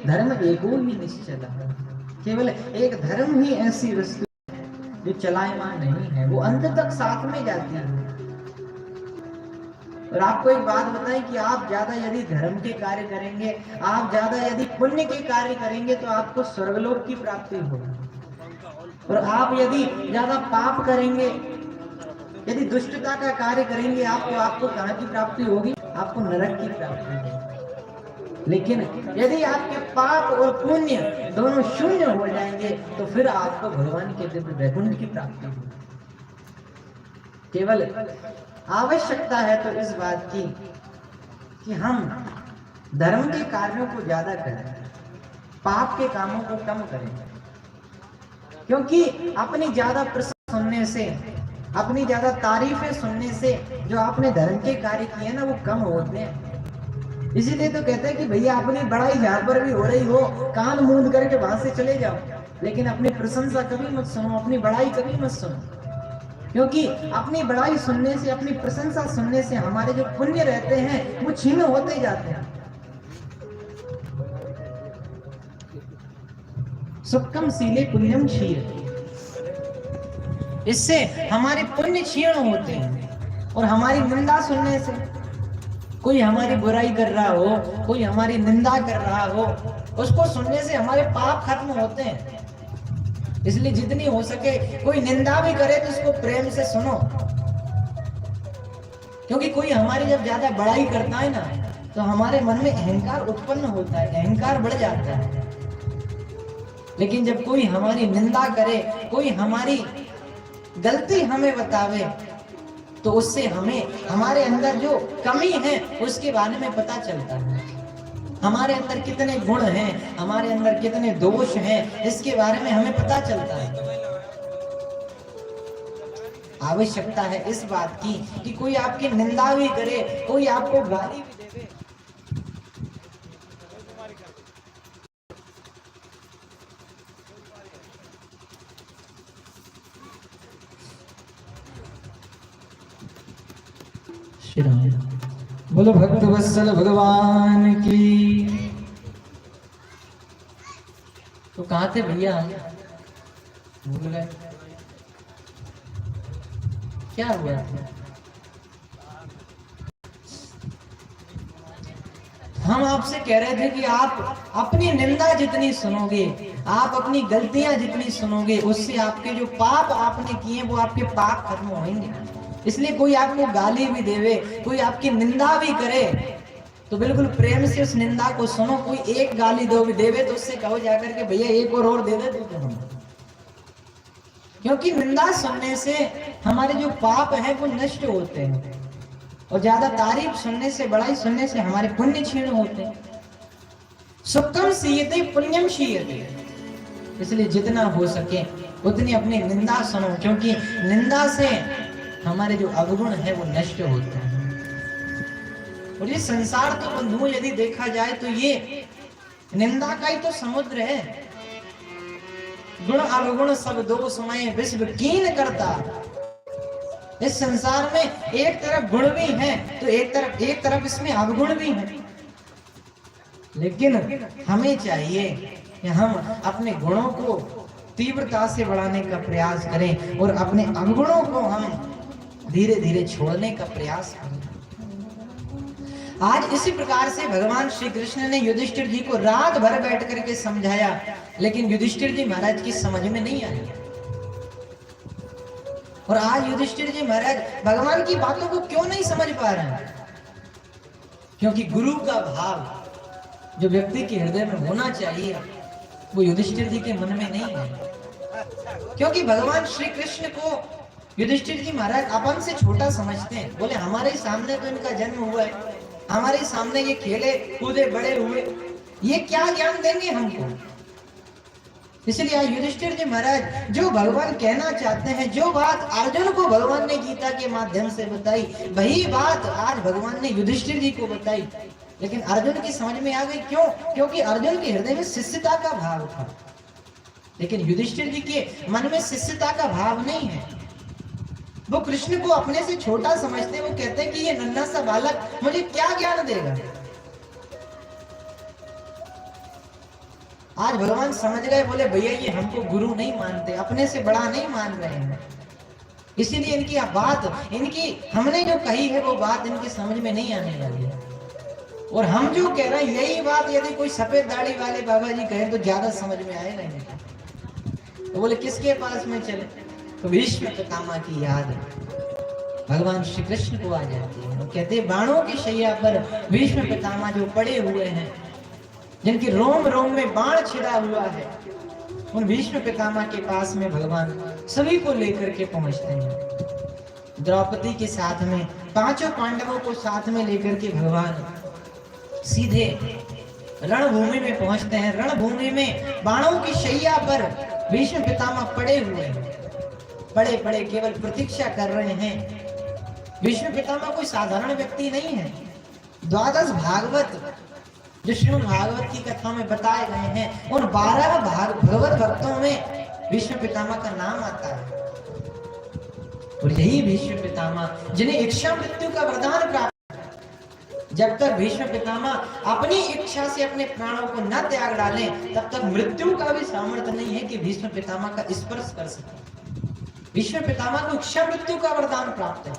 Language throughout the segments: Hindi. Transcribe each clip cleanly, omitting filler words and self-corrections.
धर्म एको ही निश्चल है। केवल एक धर्म ही ऐसी वस्तु है जो चलायमान नहीं है, वो अंत तक साथ में जाती है। और आपको एक बात बताएं कि आप ज्यादा यदि धर्म के कार्य करेंगे, आप ज्यादा यदि पुण्य के कार्य करेंगे तो आपको स्वर्गलोक की प्राप्ति होगी। और आप यदि ज्यादा पाप करेंगे, यदि दुष्टता का कार्य करेंगे, आपको कहाँ की प्राप्ति होगी? आपको नरक की प्राप्ति होगी। लेकिन यदि आपके पाप और पुण्य दोनों शून्य हो जाएंगे तो फिर आपको भगवान के दिव्य वैकुंठ की प्राप्ति होगी। केवल आवश्यकता है तो इस बात की कि हम धर्म के कार्यों को ज्यादा करें, पाप के कामों को कम करें। क्योंकि अपनी ज्यादा प्रशंसा सुनने से, अपनी ज्यादा तारीफें सुनने से जो आपने धर्म के कार्य किए ना, वो कम होते हैं। इसीलिए तो कहते हैं कि भैया अपनी बड़ाई जहां पर भी हो रही हो, कान मूंद करके वहां से चले जाओ, लेकिन अपनी प्रशंसा कभी मत सुनो, अपनी बड़ाई कभी मत सुनो। क्योंकि अपनी बड़ाई सुनने से, अपनी प्रशंसा सुनने से हमारे जो पुण्य रहते हैं वो छीन होते जाते हैं। सुक्कम सीले पुण्यम क्षीयते, इससे हमारे पुण्य क्षीण होते हैं। और हमारी निंदा सुनने से, कोई हमारी बुराई कर रहा हो, कोई हमारी निंदा कर रहा हो, उसको सुनने से हमारे पाप खत्म होते हैं। इसलिए जितनी हो सके कोई निंदा भी करे तो उसको प्रेम से सुनो। क्योंकि कोई हमारी जब ज्यादा बड़ाई करता है ना, तो हमारे मन में अहंकार उत्पन्न होता है, अहंकार बढ़ जाता है। लेकिन जब कोई हमारी निंदा करे, कोई हमारी गलती हमें बतावे, तो उससे हमें हमारे अंदर जो कमी है उसके बारे में पता चलता है। हमारे अंदर कितने गुण हैं, हमारे अंदर कितने दोष हैं, इसके बारे में हमें पता चलता है। आवश्यकता है इस बात की कि कोई आपकी निंदा भी करे, कोई आपको गाली भी देवे, बोलो भक्त वत्सल भगवान की। तो कहाँ थे भैया? भूल गए? क्या हुआ? हम आपसे कह रहे थे कि आप अपनी निंदा जितनी सुनोगे, आप अपनी गलतियां जितनी सुनोगे, उससे आपके जो पाप आपने किए वो आपके पाप खत्म होंगे। इसलिए कोई आपको गाली भी देवे, कोई आपकी निंदा भी करे, तो बिल्कुल प्रेम से उस निंदा को सुनो। कोई एक गाली दो भी देवे तो उससे कहो जाकर के भैया एक और दे दे तो हम। क्योंकि निंदा सुनने से हमारे जो पाप हैं वो नष्ट होते हैं, और ज्यादा तारीफ सुनने से, बड़ाई सुनने से हमारे पुण्य क्षीण होते हैं। सुक्कम सीयते पुण्यम क्षीयते, इसलिए जितना हो सके उतनी अपनी निंदा सुनो, क्योंकि निंदा से हमारे जो अवगुण है वो नष्ट होते हैं। और ये संसार तो बंधुओं यदि देखा जाए तो ये निंदा का ही तो समुद्र है। गुण अवगुण सब दोष में विश्व कीन करता। इस संसार में एक तरफ गुण भी है तो एक तरफ इसमें अवगुण भी है। लेकिन हमें चाहिए कि हम अपने गुणों को तीव्रता से बढ़ाने का प्रयास करें और अपने अवगुणों को हम धीरे धीरे छोड़ने का प्रयास करें। आज इसी प्रकार से भगवान श्री कृष्ण ने युधिष्ठिर जी को रात भर बैठ करके समझाया, लेकिन युधिष्ठिर जी महाराज की समझ में नहीं आई। और आज युधिष्ठिर जी महाराज भगवान की बातों को क्यों नहीं समझ पा रहे हैं? क्योंकि गुरु का भाव जो व्यक्ति के हृदय में होना चाहिए वो युधिष्ठिर जी के मन में नहीं है। क्योंकि भगवान श्री कृष्ण को युधिष्ठिर जी महाराज अपन से छोटा समझते हैं। बोले हमारे सामने तो इनका जन्म हुआ है, हमारे सामने ये खेले कूदे बड़े हुए, ये क्या ज्ञान देंगे हमको? इसलिए आज युधिष्ठिर जी महाराज जो भगवान कहना चाहते हैं, जो बात अर्जुन को भगवान ने गीता के माध्यम से बताई, वही बात आज भगवान ने युधिष्ठिर जी को बताई। लेकिन अर्जुन की समझ में आ गई। क्यों? क्योंकि अर्जुन के हृदय में शिष्यता का भाव था, लेकिन युधिष्ठिर जी के मन में शिष्यता का भाव नहीं है। वो कृष्ण को अपने से छोटा समझते, वो कहते हैं कि ये नन्हा सा बालक मुझे क्या ज्ञान देगा। आज भगवान समझ गए, बोले भैया ये हमको गुरु नहीं मानते, अपने से बड़ा नहीं मान रहे हैं, इसीलिए इनकी बात, इनकी हमने जो कही है वो बात इनकी समझ में नहीं आने वाली है। और हम जो कह रहे हैं यही बात यदि कोई सफेद दाढ़ी वाले बाबा जी कहें तो ज्यादा समझ में आएगा इनका। तो बोले किसके पास में चले? तो भीष्म पितामह की याद भगवान श्री कृष्ण को आ जाती है। वो कहते बाणों की शैया पर भीष्म पितामह जो पड़े हुए हैं, जिनकी रोम रोम में बाण छिड़ा हुआ है, उन भीष्म पितामह के पास में भगवान सभी को लेकर के पहुंचते हैं। द्रौपदी के साथ में पांचों पांडवों को साथ में लेकर के भगवान सीधे रणभूमि में पहुंचते हैं। रणभूमि में बाणों की शैया पर भीष्म पितामह पड़े हुए हैं, पड़े पड़े केवल प्रतीक्षा कर रहे हैं। भीष्म पितामह कोई साधारण व्यक्ति नहीं है। द्वादश भागवत जो श्रीमद् भागवत की कथा में बताए गए हैं, उन 12 भगवत भक्तों में भीष्म पितामह का नाम आता है। और यही भीष्म पितामह जिन्हें इच्छा मृत्यु का वरदान प्राप्त, जब तक भीष्म पितामह अपनी इच्छा से अपने प्राणों को न त्याग डालें, तब तक मृत्यु का भी सामर्थ्य नहीं है कि भीष्म पितामह का स्पर्श कर सके। भीष्म पितामह को इच्छा मृत्यु का वरदान प्राप्त है,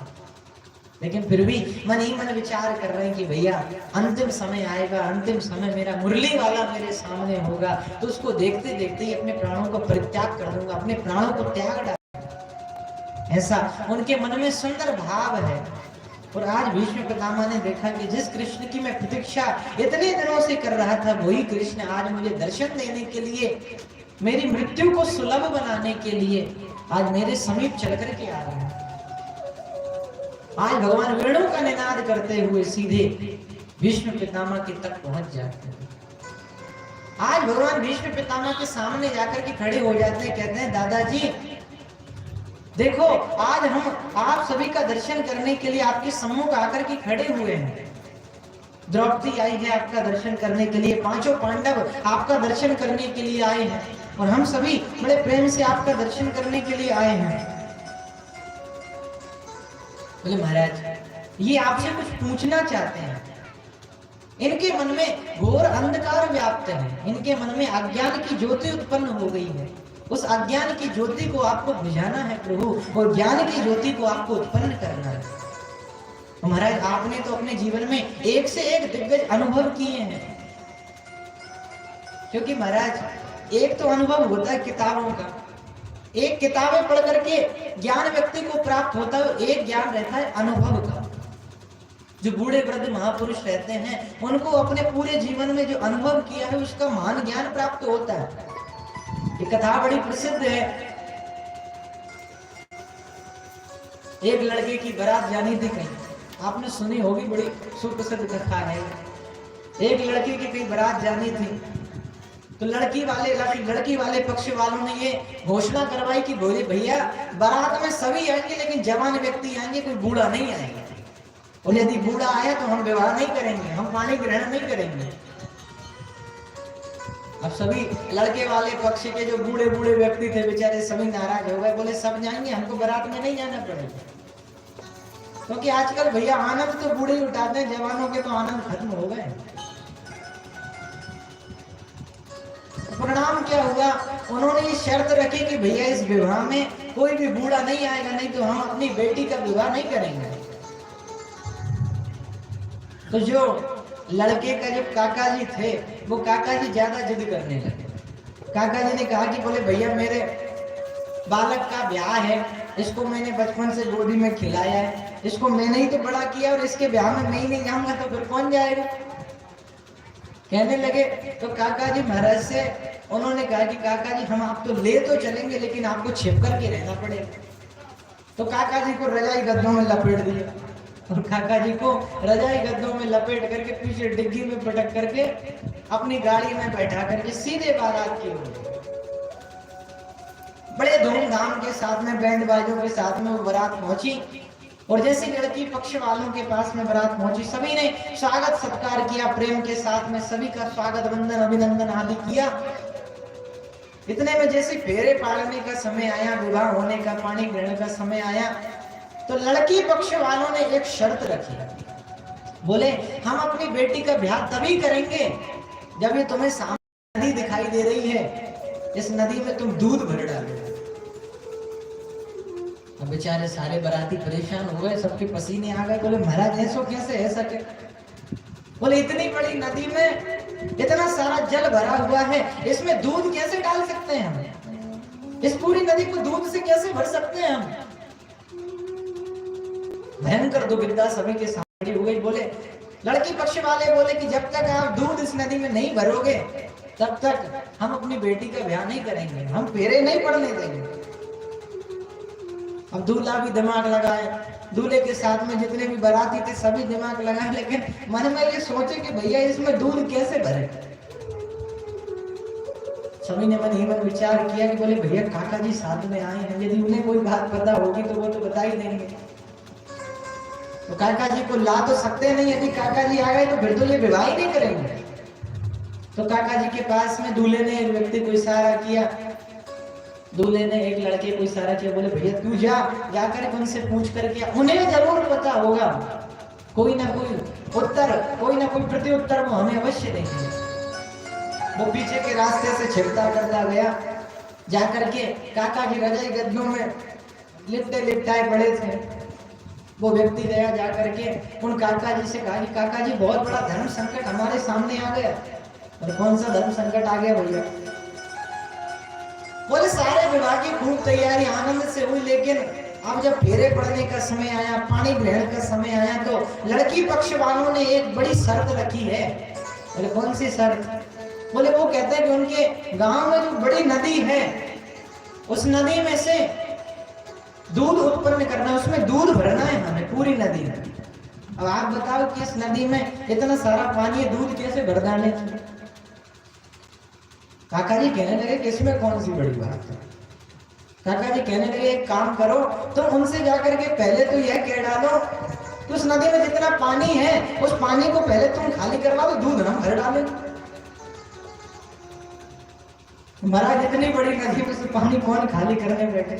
लेकिन फिर भी मन ही मन विचार कर रहे हैं कि भैया अंतिम समय आएगा, अंतिम समय मेरा मुरली वाला मेरे सामने होगा, तो उसको देखते देखते ही अपने प्राणों को परित्याग कर दूंगा, अपने प्राणों को त्याग डाल। ऐसा उनके मन में सुंदर भाव है। और आज भीष्म पितामह ने देखा कि जिस कृष्ण की मैं प्रतीक्षा इतने दिनों से कर रहा था, वही कृष्ण आज मुझे दर्शन देने के लिए, मेरी मृत्यु को सुलभ बनाने के लिए आज मेरे समीप चल करके आ रहे हैं। आज भगवान वेणु का निनाद करते हुए सीधे भीष्म पितामह के तक पहुंच जाते हैं। आज भगवान भीष्म पितामह के सामने जाकर के खड़े हो जाते हैं, कहते हैं दादाजी देखो, आज हम आप सभी का दर्शन करने के लिए आपके सम्मुख आकर के खड़े हुए हैं। द्रौपदी आई है आपका दर्शन करने के लिए, पांचों पांडव आपका दर्शन करने के लिए आए हैं, और हम सभी बड़े प्रेम से आपका दर्शन करने के लिए आए हैं। बोले महाराज ये आपसे कुछ पूछना चाहते हैं। इनके मन में घोर अंधकार व्याप्त है, इनके मन में अज्ञान की ज्योति उत्पन्न हो गई है। उस अज्ञान की ज्योति को आपको बुझाना है प्रभु, और ज्ञान की ज्योति को आपको उत्पन्न करना है। महाराज आपने तो अपने जीवन में एक से एक दिग्गज अनुभव किए हैं, क्योंकि महाराज एक तो अनुभव होता है किताबों का, एक किताबें पढ़ करके ज्ञान व्यक्ति को प्राप्त होता है, एक ज्ञान रहता है अनुभव का। जो बूढ़े वृद्ध महापुरुष रहते हैं, उनको अपने पूरे जीवन में जो अनुभव किया है उसका महान ज्ञान प्राप्त होता है। ये कथा बड़ी प्रसिद्ध है। एक लड़के की बारात जानी थी कहीं, आपने सुनी होगी, बड़ी सुप्रसिद्ध कथा है। एक लड़के की कहीं बारात जानी थी, तो लड़की वाले पक्ष वालों ने ये घोषणा करवाई कि बोले भैया बारात में सभी आएंगे, लेकिन जवान व्यक्ति आएंगे, कोई बूढ़ा नहीं आएगा। और यदि बूढ़ा आया तो हम विवाह नहीं करेंगे, हम पानी ग्रहण नहीं करेंगे। अब सभी लड़के वाले पक्ष के जो बूढ़े बूढ़े व्यक्ति थे बेचारे सभी नाराज हो गए, बोले सब जाएंगे, हमको बारात में नहीं जाना पड़ेगा। क्योंकि आजकल भैया आनंद तो बूढ़े ही उठाते हैं, जवानों के तो आनंद खत्म हो गए। परिणाम क्या हुआ, उन्होंने ये शर्त रखी कि भैया इस विवाह में कोई भी बूढ़ा नहीं आएगा, नहीं तो हम अपनी बेटी का विवाह नहीं करेंगे। तो जो लड़के का जब काका जी थे, वो काका जी ज्यादा जिद करने लगे। काका जी ने कहा कि बोले भैया मेरे बालक का ब्याह है, इसको मैंने बचपन से गोदी में खिलाया है, इसको मैंने ही तो बड़ा किया, और इसके ब्याह में मैं ही नहीं जाऊंगा तो फिर कौन जाएगा। कहने लगे तो काका जी महाराज से उन्होंने कहा कि काका जी हम आप तो ले तो चलेंगे, लेकिन आपको छिप करके रहना पड़ेगा। तो काका जी को रजाई गद्दों में लपेट दिया, और काका जी को रजाई गद्दों में लपेट करके पीछे डिग्गी में पटक करके अपनी गाड़ी में बैठा करके सीधे बारात की ओर बड़े धूमधाम के साथ में, बैंड बाजों के साथ में वो बारात पहुंची। और जैसे लड़की पक्ष वालों के पास में बारात पहुंची, सभी ने स्वागत सत्कार किया, प्रेम के साथ में सभी का स्वागत वंदन अभिनंदन आदि किया। इतने में जैसे फेरे पाड़ने का समय आया, विवाह होने का, पानी ग्रहण का समय आया, तो लड़की पक्ष वालों ने एक शर्त रखी। बोले हम अपनी बेटी का ब्याह तभी करेंगे जब ये तुम्हें सामने दिखाई दे रही है, इस नदी में तुम दूध भर डालो। अब बेचारे सारे बाराती परेशान हो गए, सबके पसीने आ गए। बोले महाराज ऐसो कैसे है सके? बोले इतनी बड़ी नदी में इतना सारा जल भरा हुआ है, इसमें दूध कैसे डाल सकते हैं हम? इस पूरी नदी को दूध से कैसे भर सकते हैं हम? भयंकर दुविधा सभी के सामने हो गई। बोले लड़की पक्ष वाले बोले कि जब तक आप दूध इस नदी में नहीं भरोगे तब तक हम अपनी बेटी का ब्याह नहीं करेंगे, हम फेरे नहीं पड़ने देंगे। अब दूल्हा भी दिमाग लगाए, दूल्हे के साथ में जितने भी बाराती थे सभी दिमाग लगाए, लेकिन मन में ये सोचे कि भैया इसमें दूध कैसे भरे। सभी ने मन ही मन विचार किया कि बोले भैया काका जी साथ में आए हैं, यदि उन्हें कोई बात पता होगी तो वो तो बता ही देंगे। तो काका जी को ला तो सकते नहीं, यदि काका जी आ गए तो फिर तो ये विवाह ही नहीं करेंगे। तो काका जी के पास में दूल्हे ने एक व्यक्ति को इशारा किया, दूल्हे ने एक लड़के को इशारा किया। बोले भैया तू जाकर उनसे पूछ करके, उन्हें जरूर पता होगा, कोई ना कोई उत्तर, कोई ना कोई प्रत्युत्तर वो हमें अवश्य देंगे। वो पीछे के रास्ते से छिपता करता गया, जाकर के काका जी रजाई गद्दों में लिपटे लिपटाए पड़े थे। वो व्यक्ति गया जाकर के उन काका जी से कहा कि काका जी बहुत बड़ा धर्म संकट हमारे सामने आ गया। और कौन सा धर्म संकट आ गया भैया? बोले सारे विवाह की खूब तैयारी आनंद से हुई, लेकिन अब जब फेरे पड़ने का समय आया, पानी ग्रहण का समय आया, तो लड़की पक्ष वालों ने एक बड़ी शर्त रखी है। बोले कौन सी शर्त? बोले वो कहते हैं कि उनके गांव में जो बड़ी नदी है उस नदी में से दूध उत्पन्न करना, उसमें दूध भरना है हमें पूरी नदी में। अब आप बताओ कि इस नदी में इतना सारा पानी है, दूध कैसे भर डाले? काका जी कहने लगे कि इसमें कौन सी बड़ी बात है। काका जी कहने लगे एक काम करो, तो उनसे जाकर के पहले तो यह कह डालो कि उस नदी में जितना पानी है उस पानी को पहले तुम खाली करवाओ, दूध हम भर डालें। महाराज इतनी बड़ी नदी में से पानी कौन खाली करने बैठे?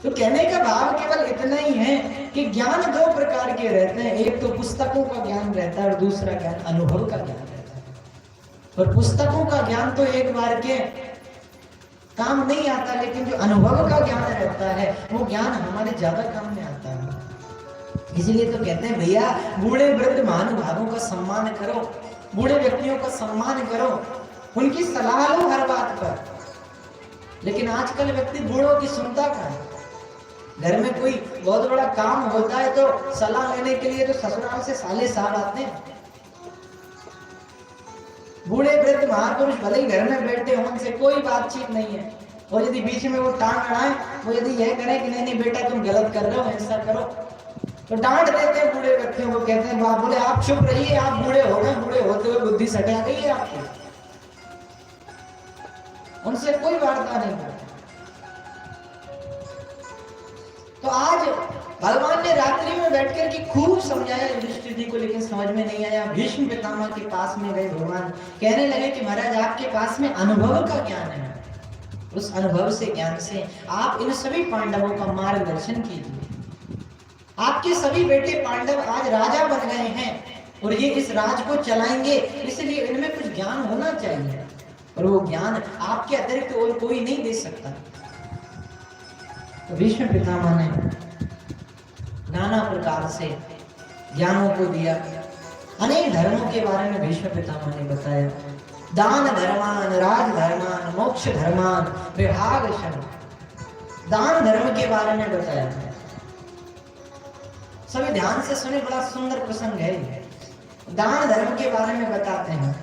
तो कहने का भाव केवल इतना ही है कि ज्ञान दो प्रकार के रहते हैं, एक तो पुस्तकों का ज्ञान रहता है और दूसरा ज्ञान अनुभव का ज्ञान रहता है। और पुस्तकों का ज्ञान तो एक बार के काम नहीं आता, लेकिन जो अनुभव का ज्ञान रहता है वो ज्ञान हमारे ज्यादा काम में आता है। इसीलिए तो कहते हैं भैया बूढ़े वृद्ध महानुभावों का सम्मान करो, बूढ़े व्यक्तियों का सम्मान करो, उनकी सलाह लो हर बात पर। लेकिन आजकल व्यक्ति बूढ़ों की सुनता कहाँ है? घर में कोई बहुत बड़ा काम होता है तो सलाह लेने के लिए तो ससुराल से साले साहब आते हैं। बूढ़े वृद्ध महापुरुष भले ही घर में बैठे हो, उनसे कोई बातचीत नहीं है। और यदि बीच में वो टांग अड़ाए, वो यदि यह करें कि नहीं नहीं बेटा तुम गलत कर रहे हो, ऐसा करो, तो डांट देते हैं बूढ़े व्यक्तियों को। कहते हैं बाप बोले आप चुप रहिए, आप बूढ़े हो गए, बूढ़े होते हुए बुद्धि सटा गई है आपकी। उनसे कोई वार्ता नहीं करता। तो आज भगवान ने रात्रि में बैठकर के खूब समझाया युधिष्ठिर जी को, लेकिन समझ में नहीं आया। भीष्म पितामह के पास में गए भगवान, कहने लगे कि महाराज आपके पास में अनुभव का ज्ञान है, उस अनुभव से ज्ञान से आप इन सभी पांडवों का मार्गदर्शन कीजिए। आपके सभी बेटे पांडव आज राजा बन गए हैं और ये इस राज को चलाएंगे, इसलिए इनमें कुछ ज्ञान होना चाहिए, और वो ज्ञान आपके अतिरिक्त और कोई नहीं दे सकता। तो भीष्म पितामह ने नाना प्रकार से ज्ञानों को दिया, अनेक धर्मों के बारे में भीष्म पितामह ने बताया। दान धर्मान, राज धर्मान, मोक्ष धर्मान, विभागशन, दान धर्म के बारे में बताया। सभी ध्यान से सुने, बड़ा सुंदर प्रसंग है। दान धर्म के बारे में बताते हैं।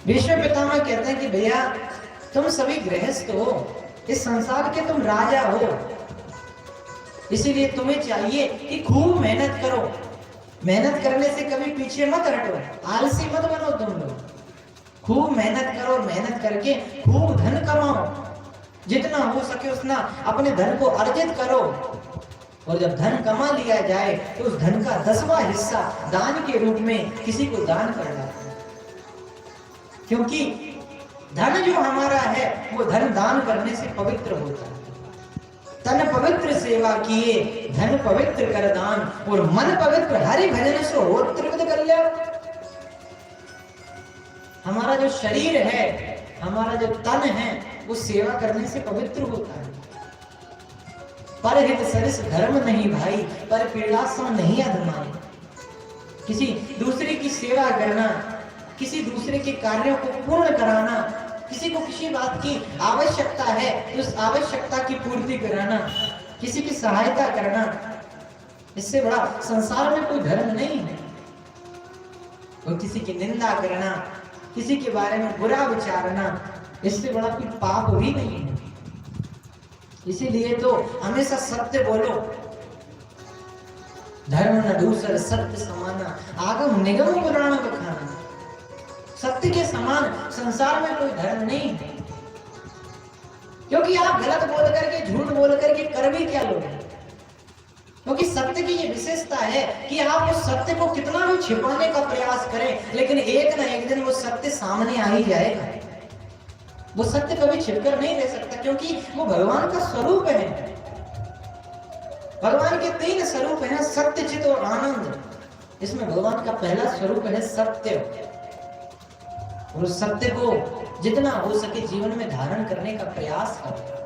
भीष्म पितामह कहते हैं कि भैया तुम सभी गृहस्थ हो, इस संसार के तुम राजा हो, इसीलिए तुम्हें चाहिए कि खूब मेहनत करो। मेहनत करने से कभी पीछे मत हटो, आलसी मत बनो तुम लोग। खूब मेहनत करो, मेहनत करके खूब धन कमाओ, जितना हो सके उतना अपने धन को अर्जित करो, और जब धन कमा लिया जाए तो उस धन का 10वां हिस्सा दान के रूप में किसी को दान कर डालो। क्योंकि धन जो हमारा है वो धन दान करने से पवित्र होता है। तन पवित्र सेवा किए, धन पवित्र कर दान, और मन पवित्र हरि भजन सो हो त्रिविध कल्याण। हमारा जो शरीर है, हमारा जो तन है, वो सेवा करने से पवित्र होता है। परहित सरिस धर्म नहीं भाई, पर पीड़ा सम नहीं अधमाई। किसी दूसरे की सेवा करना, किसी दूसरे के कार्यों को पूर्ण कराना, किसी को किसी बात की आवश्यकता है तो उस आवश्यकता की पूर्ति कराना, किसी की सहायता करना, इससे बड़ा संसार में कोई धर्म नहीं है। और किसी की निंदा करना, किसी के बारे में बुरा विचारना, इससे बड़ा कोई पाप भी नहीं है। इसीलिए तो हमेशा सत्य बोलो। धर्म न दूसर सत्य समाना, आगम निगम पुराण बखाना। सत्य के समान संसार में कोई धर्म नहीं है। क्योंकि आप गलत बोल करके, झूठ बोल करके कर भी क्या लोगे? क्योंकि सत्य की ये विशेषता है कि आप उस सत्य को कितना भी छिपाने का प्रयास करें, लेकिन एक ना एक दिन वो सत्य सामने आ ही जाएगा। वो सत्य कभी छिपकर नहीं रह सकता, क्योंकि वो भगवान का स्वरूप है। भगवान के 3 स्वरूप हैं, सत्य, चित और आनंद। इसमें भगवान का पहला स्वरूप है सत्य। और उस सत्य को जितना हो सके जीवन में धारण करने का प्रयास करो।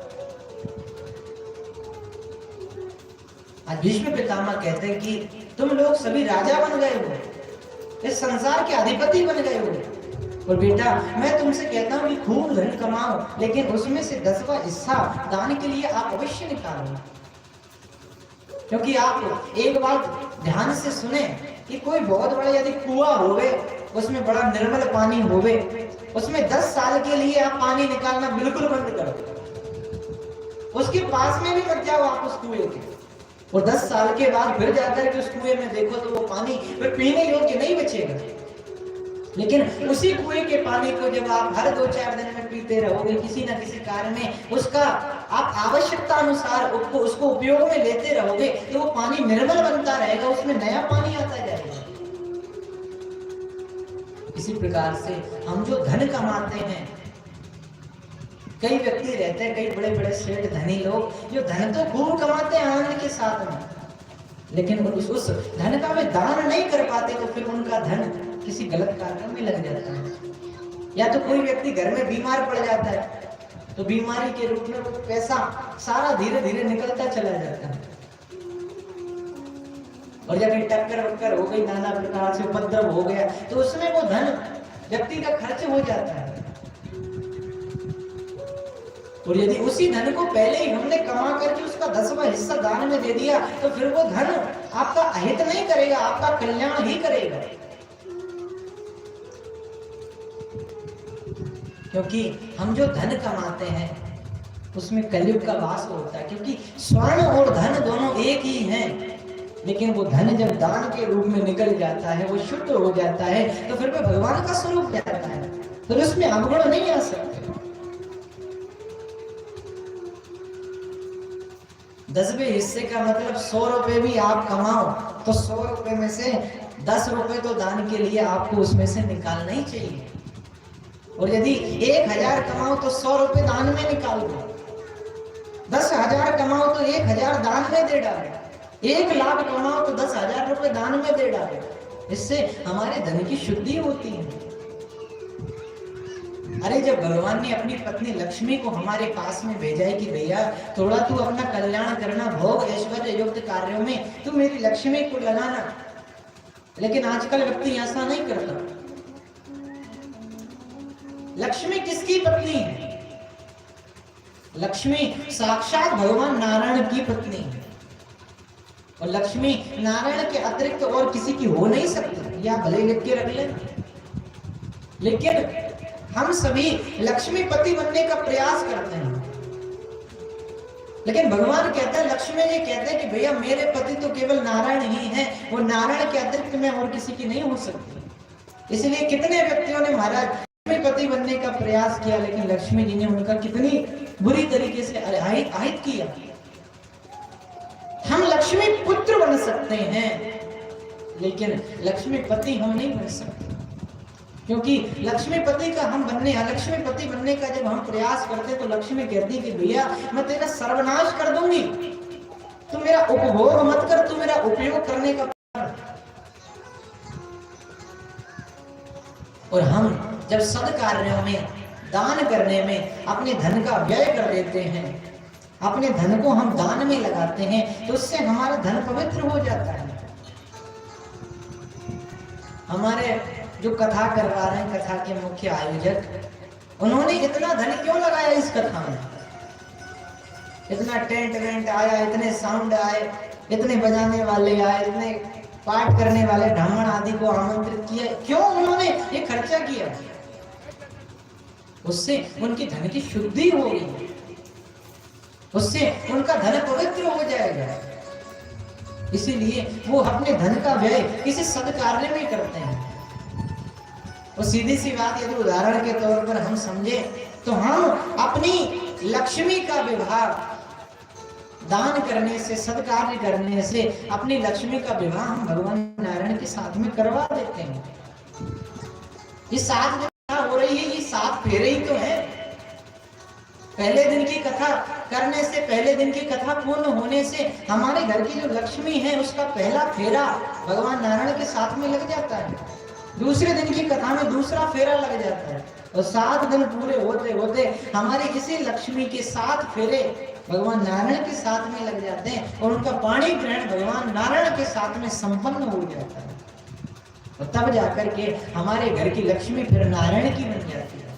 आज भीष्म पितामह कहते हैं कि तुम लोग सभी राजा बन गए हो, इस संसार के अधिपति बन गए हो। और बेटा मैं तुमसे कहता हूं कि खूब धन कमाओ, लेकिन उसमें से 10वां हिस्सा दान के लिए आप अवश्य निकालो। क्योंकि आप एक बात ध्यान से सुने कि कोई बहुत बड़ा यदि कुआं होवे, उसमें बड़ा निर्मल पानी होवे, उसमें 10 साल के लिए आप पानी निकालना बिल्कुल बंद कर दो। उसके पास में भी मत जाओ आप उस कुएं के। और 10 साल के बाद फिर जाकर के उस कुएं में देखो तो वो पानी फिर पीने योग्य नहीं बचेगा। लेकिन उसी कुएं के पानी को जब आप हर 2-4 दिन में पीते रहोगे, किसी न किसी कार्य में उसका आप आवश्यकता अनुसार उसको उपयोग में लेते रहोगे, तो वो पानी निर्मल बनता रहेगा, उसमें नया पानी आता जाएगा। इसी प्रकार से हम जो धन कमाते हैं, कई व्यक्ति रहते हैं, कई बड़े बड़े सेठ धनी लोग जो धन तो खूब कमाते हैं आनंद के साथ में, लेकिन उस धन का वे दान नहीं कर पाते, तो फिर उनका धन किसी गलत कार्य में लग जाता है। या तो कोई व्यक्ति घर में बीमार पड़ जाता है, तो बीमारी के रूप में वो पैसा सारा धीरे धीरे निकलता चला जाता है। और जब टक्कर हो गई, नाना प्रकार से उपद्रव हो गया, तो उसमें वो धन व्यक्ति का खर्च हो जाता है। और यदि उसी धन को पहले ही हमने कमा करके उसका 10वां हिस्सा दान में दे दिया, तो फिर वो धन आपका अहित नहीं करेगा, आपका कल्याण ही करेगा। क्योंकि हम जो धन कमाते हैं उसमें कलयुग का वास होता है। क्योंकि स्वर्ण और धन दोनों एक ही हैं, लेकिन वो धन जब दान के रूप में निकल जाता है, वो शुद्ध हो जाता है, तो फिर वो भगवान का स्वरूप जाता है, तो उसमें अवगुण नहीं आ सकते। 10वें हिस्से का मतलब 100 रुपए भी आप कमाओ, तो 100 रुपए में से 10 रुपए तो दान के लिए आपको उसमें से निकालना ही चाहिए। और यदि 1000 कमाओ तो 100 रुपए दान में निकाल दो। 10,000 कमाओ तो 1000 दान में दे डालो। 1 लाख कमाओ तो 10,000 रुपए दान में दे डालो। इससे हमारे धन की शुद्धि होती है। अरे जब भगवान ने अपनी पत्नी लक्ष्मी को हमारे पास में भेजा है कि भैया थोड़ा तू अपना कल्याण करना, भोग ऐश्वर्य युक्त कार्यों में तू मेरी लक्ष्मी को लगाना, लेकिन आजकल व्यक्ति ऐसा नहीं करता। लक्ष्मी किसकी पत्नी है? लक्ष्मी साक्षात भगवान नारायण की पत्नी है। और लक्ष्मी नारायण के अतिरिक्त और किसी की हो नहीं सकती, या भले लिख के रख लेना। लेकिन हम सभी लक्ष्मीपति बनने का प्रयास करते हैं, लेकिन भगवान कहता है, लक्ष्मी जी कहते हैं कि भैया मेरे पति तो केवल नारायण ही हैं, वो नारायण के अतिरिक्त मैं और किसी की नहीं हो सकती। इसलिए कितने व्यक्तियों ने महाराज पति बनने का प्रयास किया, लेकिन लक्ष्मी जी ने उनका कितनी बुरी तरीके से आहित किया। हम लक्ष्मी पुत्र बन सकते हैं, लेकिन लक्ष्मी पति हम नहीं बन सकते। क्योंकि लक्ष्मीपति का हम बनने, लक्ष्मीपति बनने का जब हम प्रयास करते तो लक्ष्मी कहती कि भैया मैं तेरा सर्वनाश कर दूंगी, तू मेरा उपभोग मत कर, तू मेरा उपयोग करने का। और हम जब सद्कार्यों में, दान करने में अपने धन का व्यय कर देते हैं, अपने धन को हम दान में लगाते हैं, तो उससे हमारा धन पवित्र हो जाता है। हमारे जो कथा करवा रहे हैं, कथा के मुख्य आयोजक, उन्होंने इतना धन क्यों लगाया इस कथा में? इतना टेंट वेंट आया, इतने साउंड आए, इतने बजाने वाले आए, इतने पाठ करने वाले ब्राह्मण आदि को आमंत्रित किया, क्यों उन्होंने ये खर्चा किया? उससे उनकी धन की शुद्धि होगी, उससे उनका धन पवित्र हो जाएगा। इसीलिए वो अपने धन का व्यय किसी सद्कार्य में करते हैं। और सीधी सी बात, यदि उदाहरण के तौर पर हम समझे तो हम अपनी लक्ष्मी का विवाह दान करने से, सद्कार्य करने से अपनी लक्ष्मी का विवाह हम भगवान नारायण के साथ में करवा देते हैं। ये 7 कथा हो रही है, ये 7 फेरे ही तो है। पहले दिन की कथा करने से, पहले दिन की कथा पूर्ण होने से हमारे घर की जो लक्ष्मी है उसका पहला फेरा भगवान नारायण के साथ में लग जाता है। दूसरे दिन की कथा में दूसरा फेरा लग जाता है, और 7 दिन पूरे होते होते हमारे इसी लक्ष्मी के 7 फेरे भगवान नारायण के साथ में लग जाते हैं, और उनका पाणी ग्रहण भगवान नारायण के साथ में संपन्न हो जाता है। और तब जाकर के हमारे घर की लक्ष्मी फिर नारायण की बन जाती है।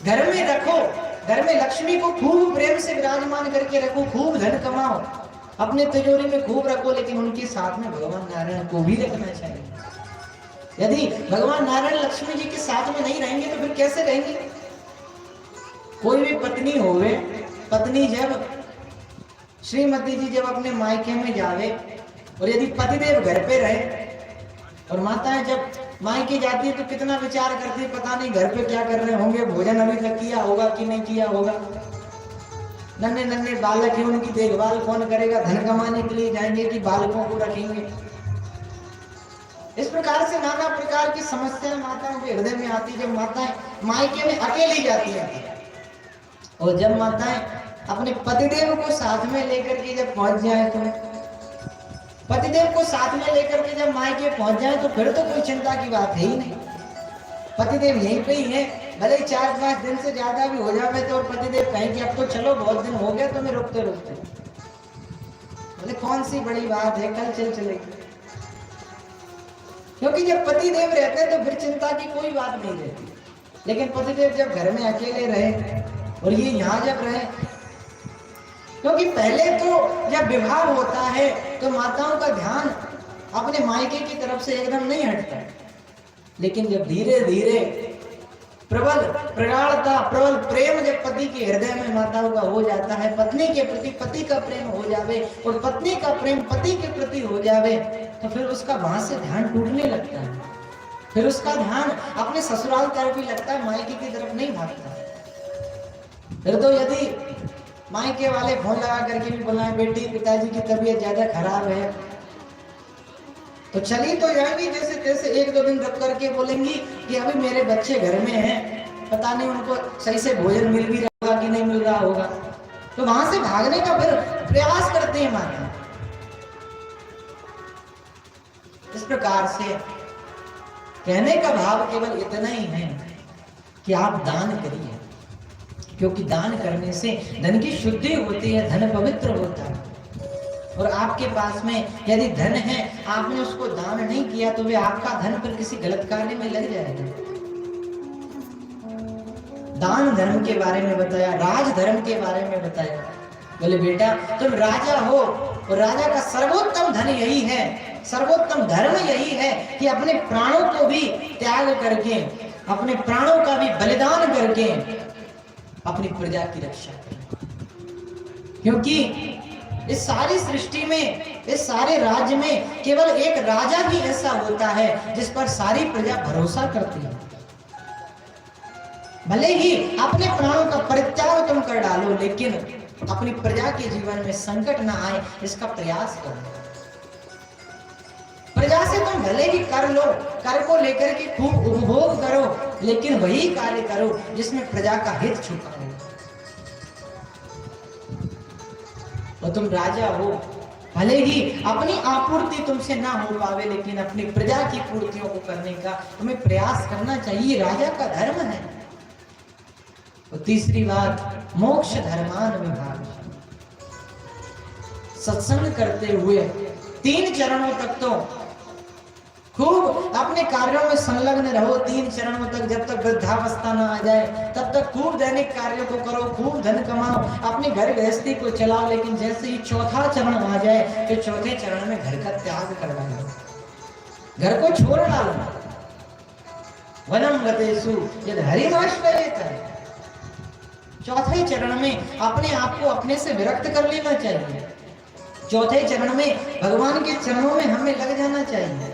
घर में रखो, घर में लक्ष्मी को खूब प्रेम से विराजमान करके रखो, खूब धन कमाओ, अपने तिजोरी में खूब रखो, लेकिन उनके साथ में भगवान नारायण को भी रखना चाहिए। यदि भगवान नारायण लक्ष्मी जी के साथ में नहीं रहेंगे तो फिर कैसे रहेंगे? कोई भी पत्नी होवे, पत्नी जब, श्रीमती जी जब अपने मायके में जावे, और यदि पतिदेव घर पे रहे, और माताएं जब मायके जाती है तो कितना विचार करती है, पता नहीं घर पे क्या कर रहे होंगे, भोजन अभी तक किया होगा कि नहीं किया होगा, नन्हे नन्हे बालक है, उनकी देखभाल कौन करेगा, धन कमाने के लिए जाएंगे कि बालकों को रखेंगे। इस प्रकार से नाना प्रकार की समस्याएं माताओं के हृदय में आती। जब माताएं मायके में अकेली जाती हैं, और जब माताएं अपने पतिदेव को साथ में लेकर के जब पहुंच जाए, तो पतिदेव को साथ में लेकर के जब मायके पहुंच जाए तो फिर तो कोई चिंता की बात है ही नहीं। पतिदेव यहीं पे ही है, भले ही 4-5 दिन से ज्यादा भी हो जाए तो, और पतिदेव कहें कि अब तो चलो बहुत दिन हो गया तुम्हें रुकते रुकते, बोले कौन सी बड़ी बात है, कल चल चलेगी। क्योंकि जब पतिदेव रहते हैं तो फिर चिंता की कोई बात नहीं रहती। लेकिन पतिदेव जब घर में अकेले रहे, और ये यहाँ जब रहे, क्योंकि पहले तो जब विवाह होता है तो माताओं का ध्यान अपने मायके की तरफ से एकदम नहीं हटता, लेकिन जब धीरे धीरे प्रबल प्रगाढ़ता, प्रबल प्रेम जब पति के हृदय में माताओं का हो जाता है, पत्नी के प्रति पति का प्रेम हो जावे, और पत्नी का प्रेम पति के प्रति हो जावे, तो फिर उसका वहां से ध्यान टूटने लगता है। फिर उसका ध्यान अपने ससुराल तरफ ही लगता है, मायके की तरफ नहीं भागता। फिर तो यदि मायके वाले फोन लगा करके भी बुलाएं, बेटी पिताजी की तबीयत ज्यादा खराब है, तो चली तो जाएंगी जैसे तैसे, 1-2 दिन रुक करके बोलेंगी कि अभी मेरे बच्चे घर में हैं, पता नहीं उनको सही से भोजन मिल भी रहा होगा कि नहीं मिल रहा होगा, तो वहां से भागने का फिर प्रयास करते हैं माता। इस प्रकार से कहने का भाव केवल इतना ही है कि आप दान करिए, क्योंकि दान करने से धन की शुद्धि होती है, धन पवित्र होता है। और आपके पास में यदि धन है, आपने उसको दान नहीं किया, तो वे आपका धन फिर किसी गलत कार्य में लग जाएगा। दान धर्म के बारे में बताया, राज धर्म के बारे में बताया। बोले बेटा तुम राजा हो, और राजा का सर्वोत्तम धन यही है, सर्वोत्तम धर्म यही है कि अपने प्राणों को भी त्याग करके, अपने प्राणों का भी बलिदान करके अपनी प्रजा की रक्षा करें। क्योंकि इस सारी सृष्टि में, इस सारे राज्य में केवल एक राजा ही ऐसा होता है जिस पर सारी प्रजा भरोसा करती है। भले ही अपने प्राणों का परित्याग तुम कर डालो, लेकिन अपनी प्रजा के जीवन में संकट ना आए इसका प्रयास करो। प्रजा से तुम भले ही कर लो, कर को लेकर के खूब उपभोग करो, लेकिन वही कार्य करो जिसमें प्रजा का हित छुपा हो। और तुम राजा हो, भले ही अपनी आपूर्ति तुमसे ना हो पावे, लेकिन अपनी प्रजा की पूर्तियों को करने का तुम्हें प्रयास करना चाहिए, राजा का धर्म है। और तीसरी बात, मोक्ष धर्मान विभाग। सत्संग करते हुए 3 चरणों तक तो खूब अपने कार्यों में संलग्न रहो। 3 चरणों तक, जब तक वृद्धावस्था ना आ जाए तब तक खूब दैनिक कार्यों को करो, खूब धन कमाओ, अपने घर गृहस्थी को चलाओ। लेकिन जैसे ही 4था चरण आ जाए तो 4थे चरण में घर का त्याग कर डालो, घर को छोड़ डालो। वनम गतेषु यद हरिमाश्रयेत। 4थे चरण में अपने आप को अपने से विरक्त कर लेना चाहिए। 4थे चरण में भगवान के चरणों में हमें लग जाना चाहिए।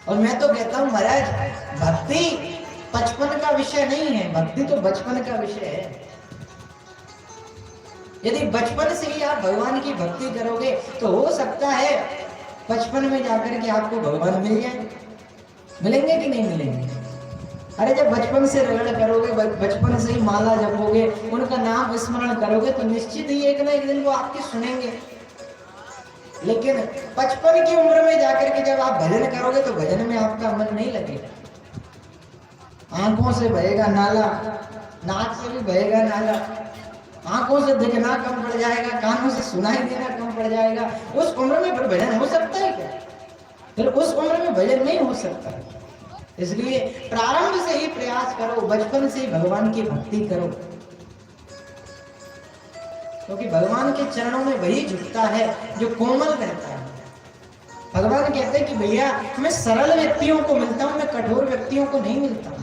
और मैं तो कहता हूं महाराज, भक्ति 55 का विषय नहीं है, भक्ति तो बचपन का विषय है। यदि बचपन से ही आप भगवान की भक्ति करोगे तो हो सकता है 55 में जाकर के आपको भगवान मिल जाए। मिलेंगे कि नहीं मिलेंगे? अरे जब बचपन से रगड़ करोगे, बचपन से ही माला जपोगे, उनका नाम स्मरण करोगे तो निश्चित ही एक ना एक दिन वो आपकी सुनेंगे। लेकिन 55 की उम्र में जाकर के जब आप भजन करोगे तो भजन में आपका मन नहीं लगेगा। आंखों से बहेगा नाला, नाक से भी बहेगा नाला, आंखों से दिखना कम पड़ जाएगा, कानों से सुनाई देना कम पड़ जाएगा। उस उम्र में फिर भजन हो सकता है क्या? फिर उस उम्र में भजन नहीं हो सकता। इसलिए प्रारंभ से ही प्रयास करो, बचपन से ही भगवान की भक्ति करो, क्योंकि भगवान के चरणों में वही झुकता है जो कोमल रहता है। भगवान कहते हैं कि भैया मैं सरल व्यक्तियों को मिलता हूं, मैं कठोर व्यक्तियों को नहीं मिलता हूं।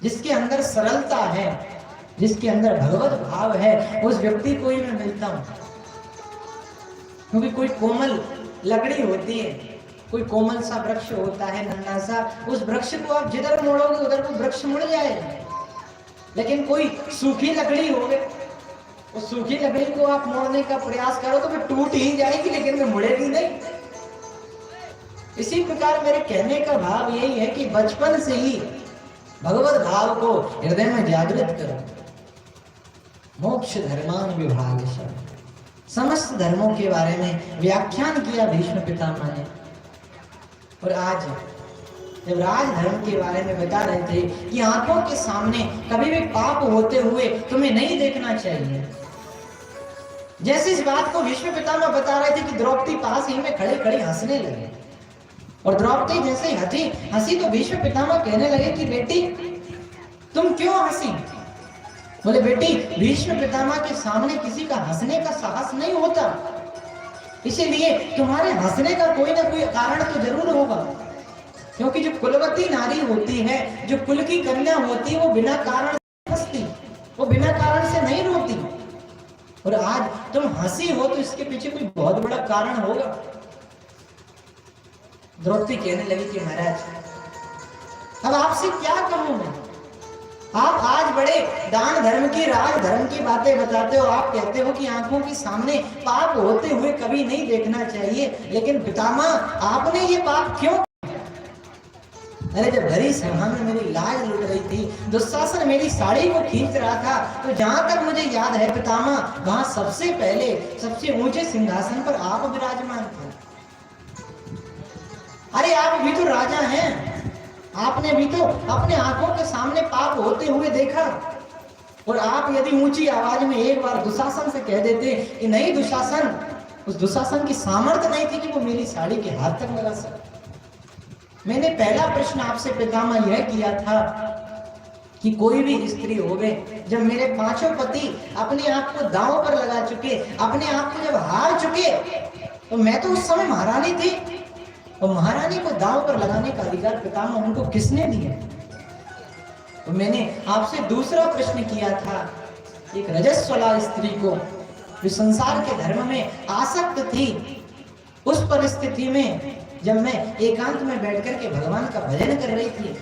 जिसके अंदर सरलता है, जिसके अंदर भगवत भाव है, उस व्यक्ति को ही मैं मिलता हूं। क्योंकि कोई कोमल लकड़ी होती है, कोई कोमल सा वृक्ष होता है नन्हा सा, उस वृक्ष को आप जिधर मोड़ोगे उधर वो वृक्ष मुड़ जाएगा। लेकिन कोई सूखी लकड़ी होगी, उस सूखी लकड़ी को आप मोड़ने का प्रयास करो तो फिर टूट ही जाएगी, लेकिन वो मुड़ेगी नहीं। इसी प्रकार मेरे कहने का भाव यही है कि बचपन से ही भगवत भाव को हृदय में जागृत करो। मोक्ष धर्मान विभाग, समस्त धर्मों के बारे में व्याख्यान किया भीष्म पितामह ने। और आज जब राजधर्म के बारे में बता रहे थे कि आंखों के सामने कभी भी पाप होते हुए तुम्हें नहीं देखना चाहिए। जैसे इस बात को भीष्म पितामह बता रहे थे कि द्रौपदी पास ही में खड़े खड़े हंसने लगे, और द्रौपदी जैसे हंसी तो भीष्म पितामह कहने लगे कि बेटी तुम क्यों हंसी? बोले बेटी भीष्म पितामह के सामने किसी का हंसने का साहस नहीं होता, इसीलिए तुम्हारे हंसने का कोई ना कोई कारण तो जरूर होगा। क्योंकि जो कुलवती नारी होती है, जो कुल की कन्या होती है, वो बिना कारण से हंसती, वो बिना कारण से नहीं रोती। और आज तुम हंसी हो तो इसके पीछे कोई बहुत बड़ा कारण होगा। द्रौपदी कहने लगी कि महाराज अब आपसे क्या कहूं मैं, आप आज बड़े दान धर्म की, राज धर्म की बातें बताते हो, आप कहते हो कि आंखों के सामने पाप होते हुए कभी नहीं देखना चाहिए, लेकिन पितामह आपने ये पाप क्यों? अरे जब भरी सभा में मेरी लाज लुट रही थी, दुशासन मेरी साड़ी को खींच रहा था, तो जहां तक मुझे याद है पितामह, वहां सबसे पहले सबसे ऊंचे सिंहासन पर आप विराजमान थे। अरे आप भी तो राजा हैं, आपने भी तो अपने आंखों के सामने पाप होते हुए देखा। और आप यदि ऊंची आवाज में एक बार दुशासन से कह देते कि नहीं दुशासन, उस दुशासन की सामर्थ्य नहीं थी कि वो मेरी साड़ी के हाथ तक लगा सके। मैंने पहला प्रश्न आपसे पितामह यह किया था कि कोई भी स्त्री होवे, जब मेरे 5 पति अपने आप को दांव पर लगा चुके, अपने आप को जब हार चुके, तो मैं तो उस समय महारानी थी, और महारानी को दांव पर लगाने का अधिकार पितामह उनको किसने दिया? तो मैंने आपसे दूसरा प्रश्न किया था, एक रजस्वला स्त्री को जो संसार के धर्म में आसक्त थी, उस परिस्थिति में जब मैं एकांत में बैठकर के भगवान का भजन कर रही थी,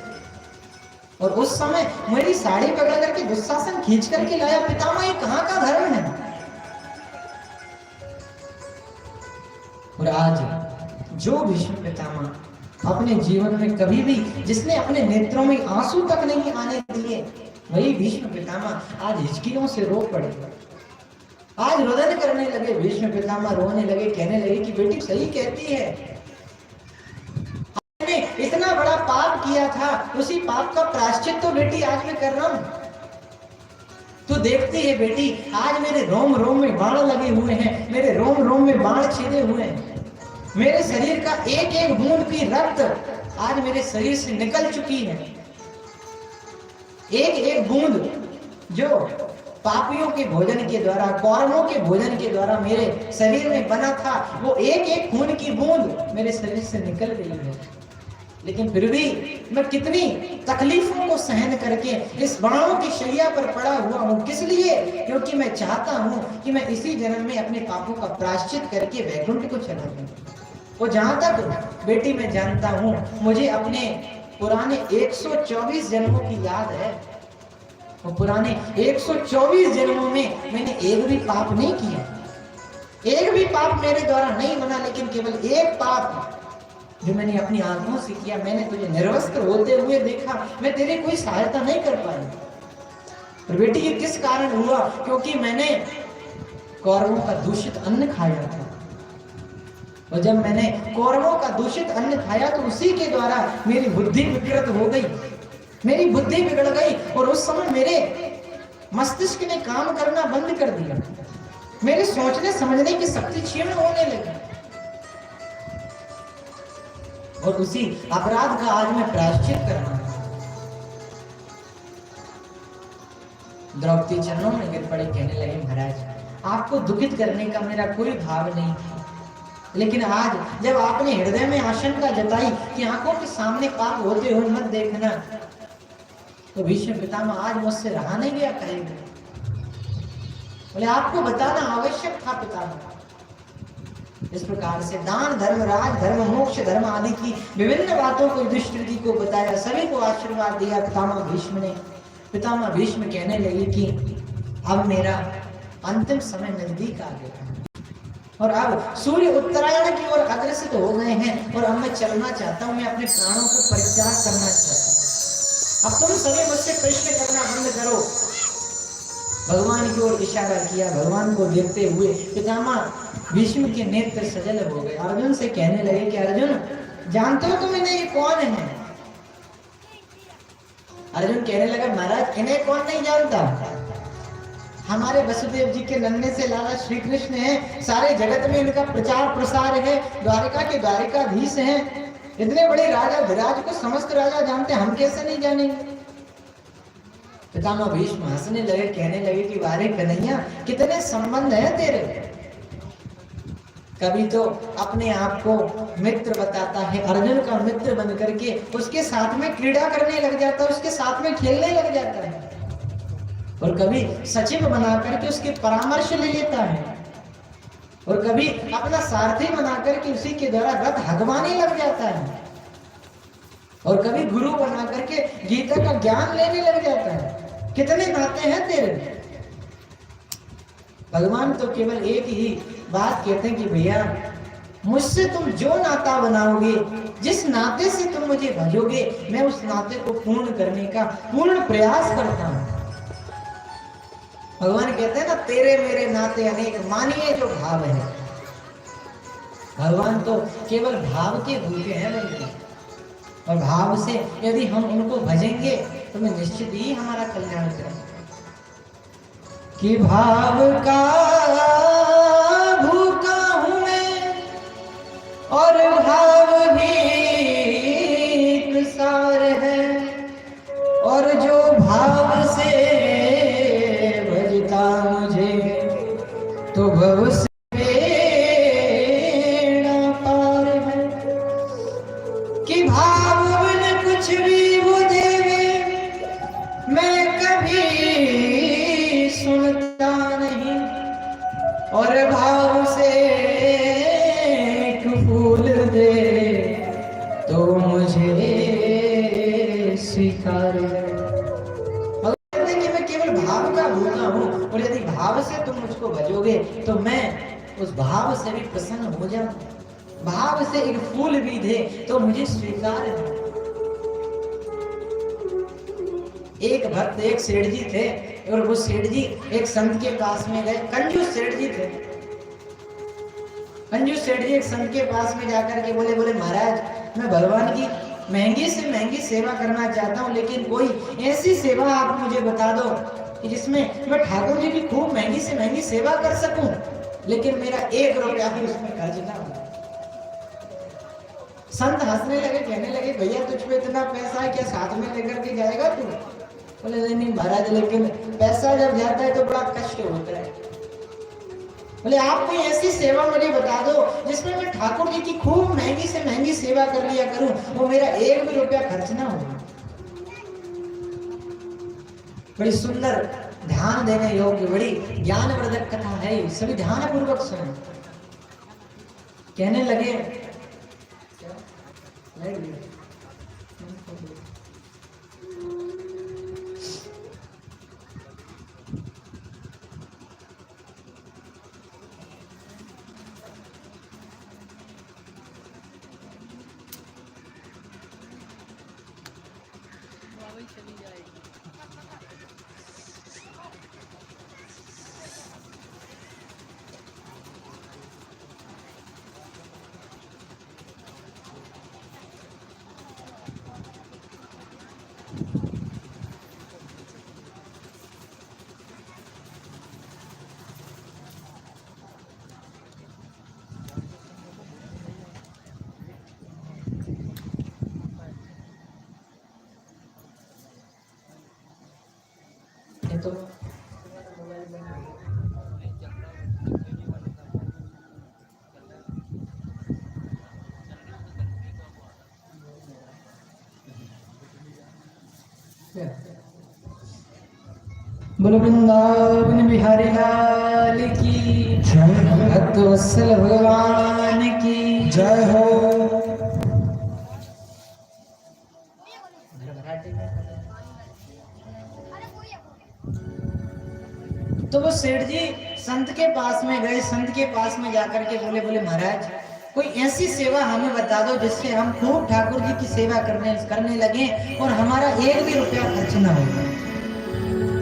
और उस समय मेरी साड़ी पकड़ करके दुशासन खींच करके लाया, पितामह ये कहां का धर्म है? और आज जो भीष्म पितामह अपने जीवन में कभी भी, जिसने अपने नेत्रों में आंसू तक नहीं आने दिए, वही भीष्म पितामह आज हिचकियों से रो पड़े। आज रुदन करने लगे, भीष्म पितामह रोने लगे, कहने लगे कि बेटी सही कहती है, हमने इतना बड़ा पाप किया था, उसी पाप का प्रायश्चित तो बेटी आज मैं कर रहा हूं। तू देखती है बेटी, आज मेरे रोम रोम में बाण लगे हुए हैं, मेरे रोम रोम में बाण छेदे हुए हैं, मेरे शरीर का एक एक बूंद भी रक्त आज मेरे शरीर से निकल चुकी है। एक एक बूंद जो पापियों के भोजन के द्वारा, कौरवों के भोजन के द्वारा मेरे शरीर में बना था, वो एक एक खून की बूंद मेरे शरीर से निकल गई है। लेकिन फिर भी मैं कितनी तकलीफों को सहन करके इस बाणों की शैया पर पड़ा हुआ हूं। किस लिए? क्योंकि मैं चाहता हूं कि मैं इसी जन्म में अपने पापों का प्रायश्चित करके वैकुंठ को चला जाऊं। और जहां तक बेटी मैं जानता हूं, मुझे अपने पुराने 124 जन्मों की याद है। और पुराने 124 जन्मों में मैंने एक भी पाप नहीं किया, एक भी पाप मेरे द्वारा नहीं बना, लेकिन केवल एक पाप जो मैंने अपनी आंखों से किया। मैंने तुझे निर्वस्त्र होते हुए देखा, मैं तेरी कोई सहायता नहीं कर पाई। और बेटी ये किस कारण हुआ? क्योंकि मैंने कौरवों का दूषित अन्न खाया था। और जब मैंने कौरवों का दूषित अन्न खाया तो उसी के द्वारा मेरी बुद्धि विकृत हो गई, मेरी बुद्धि बिगड़ गई। और उस समय मेरे मस्तिष्क ने काम करना बंद कर दिया, मेरे सोचने समझने की शक्ति क्षीण होने लगी। और उसी अपराध का आज मैं प्रायश्चित कर रहा हूं। द्रौपदी चरणों में गिर पड़े, कहने लगे महाराज आपको दुखित करने का मेरा कोई भाव नहीं था, लेकिन आज जब आपने हृदय में आशंका जताई कि आंखों के सामने पाप होते हुए मत देखना, तो भीष्म पितामह आज मुझसे रहा नहीं गया। कहेंगे बोले आपको बताना आवश्यक था पितामह। इस प्रकार से दान धर्म, राज धर्म, मोक्ष धर्म आदि की विभिन्न बातों को युधिष्ठिर जी को बताया, सभी को आशीर्वाद दिया पितामह भीष्म ने। पितामह भीष्म कहने लगे कि अब मेरा अंतिम समय नजदीक आ गया और अब सूर्य उत्तरायण की ओर अग्रसित हो गए हैं और अब मैं चलना चाहता हूं, मैं अपने प्राणों को परित्याग करना चाहता हूं। अब तुम सभी मुझसे प्रश्न करना बंद करो। भगवान की ओर इशारा किया, भगवान को देखते हुए पितामह भीष्म के नेत्र सजल हो गए। अर्जुन से कहने लगे कि अर्जुन जानते हो तुम इन्हें, ये कौन है? अर्जुन कहने लगा महाराज इन्हें कौन नहीं जानता, हमारे वसुदेव जी के नन्हे से लाला श्री कृष्ण है, सारे जगत में इनका प्रचार प्रसार है, द्वारिका के द्वारिकाधीश हैं, इतने बड़े राजा विराज को समस्त राजा जानते, हम कैसे नहीं जानेंगे? पितामह भीष्म हंसने लगे, कहने लगे कि वारे कन्हैया कितने संबंध हैं तेरे। कभी तो अपने आप को मित्र बताता है, अर्जुन का मित्र बन करके उसके साथ में क्रीड़ा करने लग जाता है, उसके साथ में खेलने लग जाता है। और कभी सचिव बना करके उसके परामर्श ले लेता है, और कभी अपना सारथी बना करके उसी के द्वारा रथ हगवाने लग जाता है, और कभी गुरु बना करके गीता का ज्ञान लेने लग जाता है। कितने नाते हैं तेरे। भगवान तो केवल एक ही बात कहते हैं कि भैया मुझसे तुम जो नाता बनाओगे, जिस नाते से तुम मुझे भजोगे, मैं उस नाते को पूर्ण करने का पूर्ण प्रयास करता हूं। भगवान कहते हैं ना तेरे मेरे नाते अनेक, मानिए जो भाव है। भगवान तो केवल भाव के भूखे हैं बल्कि, और भाव से यदि हम उनको भजेंगे तो मैं निश्चित ही हमारा कल्याण करेंगे। कि भाव का भूखा हूं मैं और भाव ही सार है, और जो भाव से भजता मुझे तो भव से बेड़ा पार है। कि भाव बिन कुछ भी वो देवे मैं कभी सुनता नहीं, और भाव से एक फूल दे तो मुझे स्वीकार है। कि मैं केवल भाव का भूखा हूं, और यदि भाव से तुम मुझको भजोगे तो मैं उस भाव से भी प्रसन्न हो जाऊं। भाव से एक फूल भी दे तो मुझे स्वीकार है। एक भक्त, एक सेठ जी थे, और वो सेठ जी एक संत के पास में गए, कंजूस सेठ जी थे। कंजूस सेठ जी एक संत के पास में जाकर के बोले महाराज मैं भगवान की महंगी से महंगी सेवा करना चाहता हूँ, लेकिन कोई ऐसी सेवा आप मुझे बता दो कि जिसमें मैं ठाकुर जी की खूब महंगी से महंगी सेवा कर सकूं, लेकिन मेरा 1 रुपया भी उसमें खर्च ना हो। संत हंसने लगे, कहने लगे भैया तुझ पे इतना पैसा है, क्या साथ में लेकर के जाएगा तू? बोले नहीं महाराज, लेकिन पैसा जब जाता है तो बड़ा कष्ट होता है। बोले आप कोई ऐसी सेवा मुझे बता दो जिसमें मैं ठाकुर जी की खूब महंगी से महंगी सेवा कर लिया करूं, वो मेरा 1 भी रुपया खर्च ना हो। बड़ी सुंदर ध्यान देने योग्य, बड़ी ज्ञानवर्धक कथा है, सभी ध्यान पूर्वक सुने। कहने लगे तो बोलो वृंदावन बिहारी लाल की जय, भक्त वत्सल भगवान की जय हो। तो वो सेठ जी संत के पास में गए, संत के पास में जाकर के बोले महाराज कोई ऐसी सेवा हमें बता दो जिससे हम खूब ठाकुर जी की सेवा करने लगे और हमारा 1 भी रुपया खर्च ना होगा।